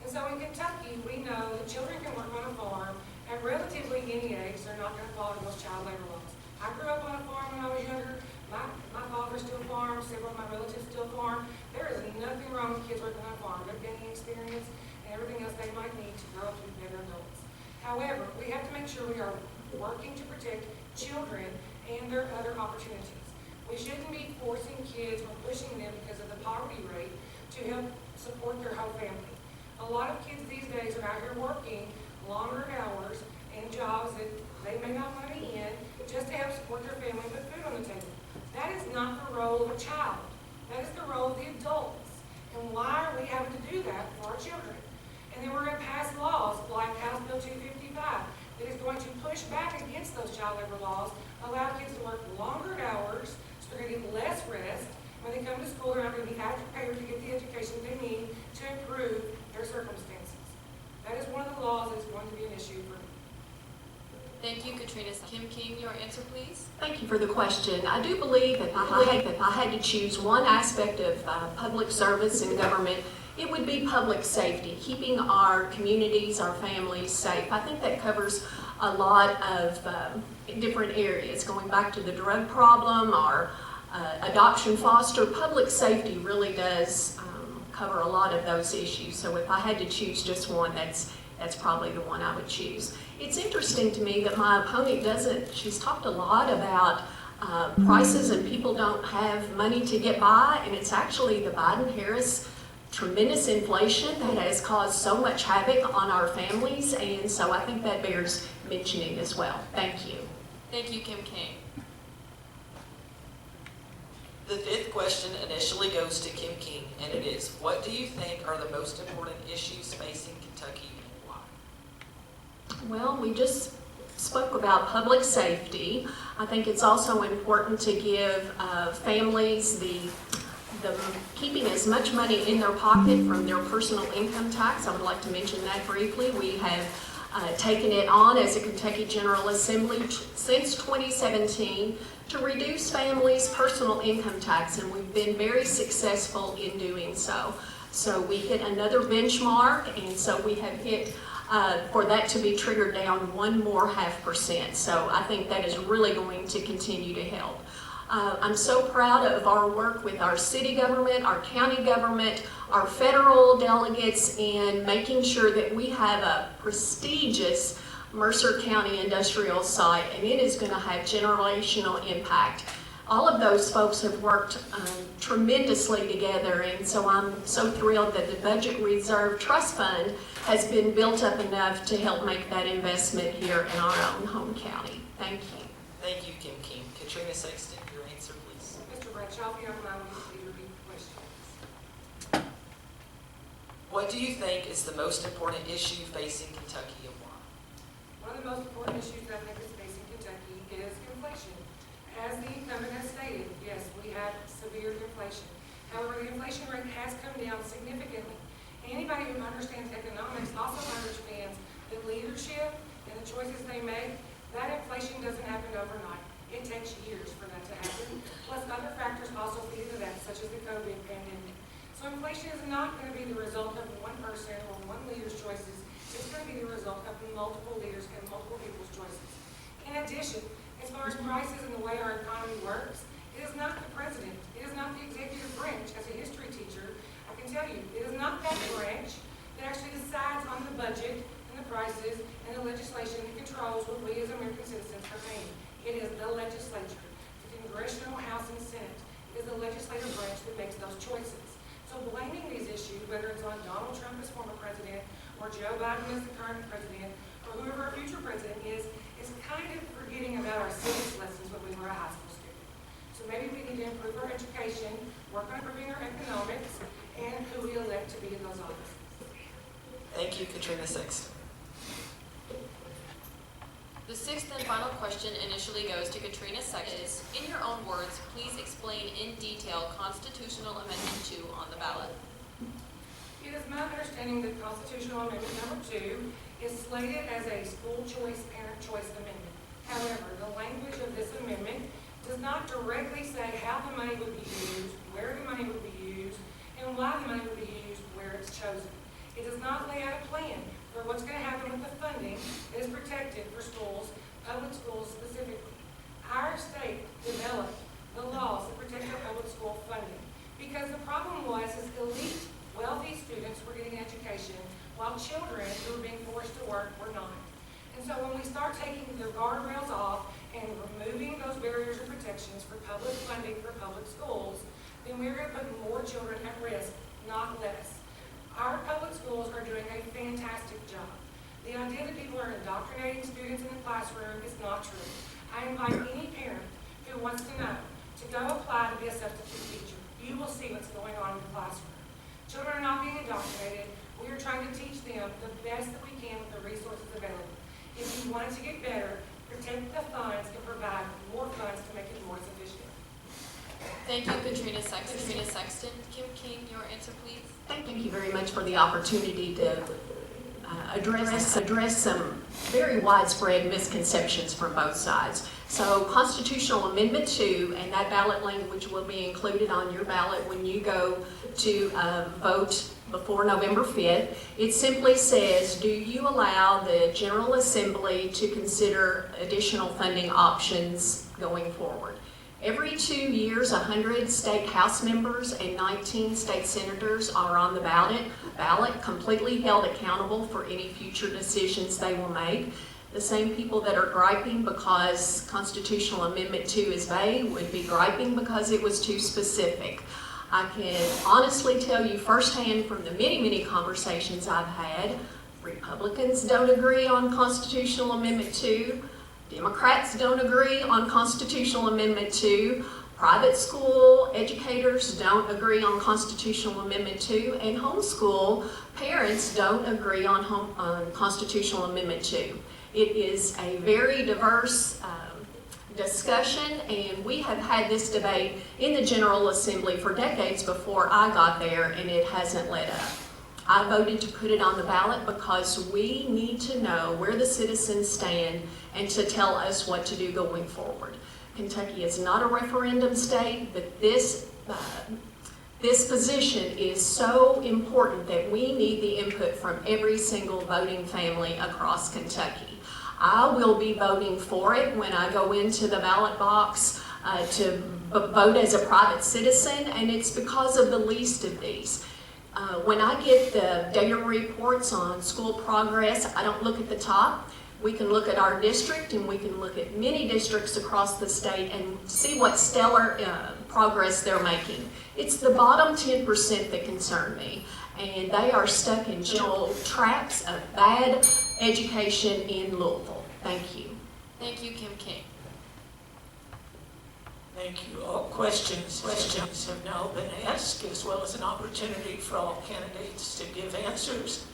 And so in Kentucky, we know that children can work on a farm at relatively any age. They're not going to fall into those child labor laws. I grew up on a farm when I was younger. My father still farms. Several of my relatives still farm. There is nothing wrong with kids working on a farm. They're gaining experience and everything else they might need to grow up to be better adults. However, we have to make sure we are working to protect children and their other opportunities. We shouldn't be forcing kids or pushing them because of the poverty rate to help support their whole family. A lot of kids these days are out here working longer hours and jobs that they may not want to be in just to help support their family and put food on the table. That is not the role of a child. That is the role of the adults. And why are we having to do that for our children? And then we're going to pass laws like House Bill 255 that is going to push back against those child labor laws, allow kids to work longer hours, so they're going to get less rest. When they come to school, they're not going to be as prepared to get the education they need to improve their circumstances. That is one of the laws that is going to be an issue for me. Thank you, Katrina. Kim King, your answer, please. Thank you for the question. I do believe that if I had to choose one aspect of public service and government, it would be public safety, keeping our communities, our families safe. I think that covers a lot of different areas. Going back to the drug problem, our adoption foster, public safety really does cover a lot of those issues. So if I had to choose just one, that's probably the one I would choose. It's interesting to me that my opponent doesn't, she's talked a lot about prices and people don't have money to get by, and it's actually the Biden-Harris tremendous inflation that has caused so much havoc on our families, and so I think that bears mentioning as well. Thank you. Thank you, Kim King. The fifth question initially goes to Kim King, and it is, what do you think are the most important issues facing Kentucky and why? Well, we just spoke about public safety. I think it's also important to give families the keeping as much money in their pocket from their personal income tax. I would like to mention that briefly. We have taken it on as a Kentucky General Assembly since 2017 to reduce families' personal income tax, and we've been very successful in doing so. So we hit another benchmark, and so we have hit for that to be triggered down 1.5%. So I think that is really going to continue to help. I'm so proud of our work with our city government, our county government, our federal delegates in making sure that we have a prestigious Mercer County industrial site, and it is going to have generational impact. All of those folks have worked tremendously together, and so I'm so thrilled that the Budget Reserve Trust Fund has been built up enough to help make that investment here in our own home county. Thank you. Thank you, Kim King. Katrina Sexton, your answer, please. Mr. Bradshaw, if you don't mind, will you please repeat the question? What do you think is the most important issue facing Kentucky and why? One of the most important issues that I think is facing Kentucky is inflation. As the incumbent has stated, yes, we have severe inflation. However, the inflation rate has come down significantly. Anybody who understands economics also understands that leadership and the choices they make, that inflation doesn't happen overnight. It takes years for that to happen. Plus other factors also feed into that, such as the COVID pandemic. So inflation is not going to be the result of one person or one leader's choices. It's going to be the result of multiple leaders and multiple people's choices. In addition, as far as prices and the way our economy works, it is not the president, it is not the executive branch. As a history teacher, I can tell you, it is not that branch that actually decides on the budget and the prices and the legislation that controls what we as American citizens are paying. It is the legislature, the Congressional House and Senate. It is the legislative branch that makes those choices. So blaming these issues, whether it's on Donald Trump as former president, or Joe Biden as the current president, or whoever our future president is kind of forgetting about our civics lessons when we were a high school student. So maybe we need to improve our education, work on improving our economics, and who we elect to be in those offices. Thank you, Katrina Sexton. The The sixth and final question initially goes to Katrina Sexton. In your own words, please explain in detail Constitutional Amendment 2 on the ballot. It is my understanding that Constitutional Amendment number 2 is slated as a school choice, parent choice amendment. However, the language of this amendment does not directly say how the money would be used, where the money would be used, and why the money would be used where it's chosen. It does not lay out a plan for what's going to happen with the funding that is protected for schools, public schools specifically. Our state developed the laws that protect our public school funding because the problem was elite, wealthy students were getting education while children who were being forced to work were not. And so when we start taking the guardrails off and removing those barriers and protections for public funding for public schools, then we're going to put more children at risk, not less. Our public schools are doing a fantastic job. The idea that people are indoctrinating students in the classroom is not true. I invite any parent who wants to know to go apply to be a substitute teacher. You will see what's going on in the classroom. Children are not being indoctrinated. We are trying to teach them the best that we can with the resources available. If you want it to get better, protect the funds and provide more funds to make it more sufficient. Thank you, Katrina Sexton. Kim King, your answer, please. Thank you very much for the opportunity to address some very widespread misconceptions from both sides. So Constitutional Amendment 2, and that ballot language will be included on your ballot when you go to vote before November 5th. It simply says, do you allow the General Assembly to consider additional funding options going forward? Every 2 years, 100 state House members and 19 state senators are on the ballot, completely held accountable for any future decisions they will make. The same people that are griping because Constitutional Amendment 2 is vague would be griping because it was too specific. I can honestly tell you firsthand from the many conversations I've had, Republicans don't agree on Constitutional Amendment 2. Democrats don't agree on Constitutional Amendment 2. Private school educators don't agree on Constitutional Amendment 2. And homeschool parents don't agree on Constitutional Amendment 2. It is a very diverse discussion, and we have had this debate in the General Assembly for decades before I got there, and it hasn't let up. I voted to put it on the ballot because we need to know where the citizens stand and to tell us what to do going forward. Kentucky is not a referendum state, but this position is so important that we need the input from every single voting family across Kentucky. I will be voting for it when I go into the ballot box to vote as a private citizen, and it's because of the least of these. When I get the data reports on school progress, I don't look at the top. We can look at our district, and we can look at many districts across the state and see what stellar progress they're making. It's the bottom 10% that concern me, and they are stuck in general traps of bad education in Louisville. Thank you. Thank you, Kim King. Thank you. All questions have now been asked, as well as an opportunity for all candidates to give answers.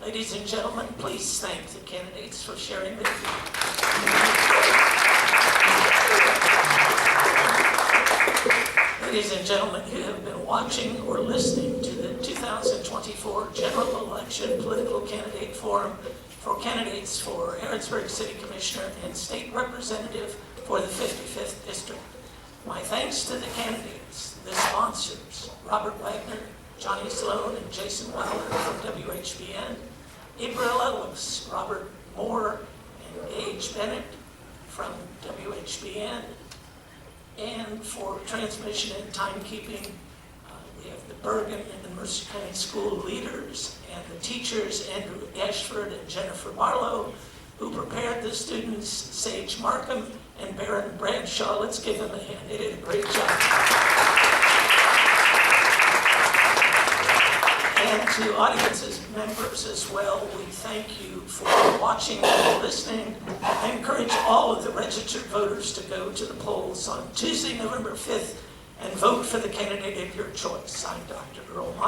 Ladies and gentlemen, please thank the candidates for sharing their views. Ladies and gentlemen, you have been watching or listening to the 2024 General Election Political Candidate Forum for candidates for Harrodsburg City Commissioner and State Representative for the 55th District. My thanks to the candidates, the sponsors, Robert Wagner, Johnny Sloan, and Jason Wilder from WHBN, April Ellis, Robert Moore, and Gage Bennett from WHBN, and for transmission and timekeeping, we have the Bergen and the Mercer County School leaders and the teachers, Andrew Ashford and Jennifer Barlow, who prepared the students, Sage Markham and Baron Bradshaw. Let's give them a hand. They did a great job. And to audiences members as well, we thank you for watching and listening. I encourage all of the registered voters to go to the polls on Tuesday, November 5th and vote for the candidate of your choice. I'm Dr. Earl Monson.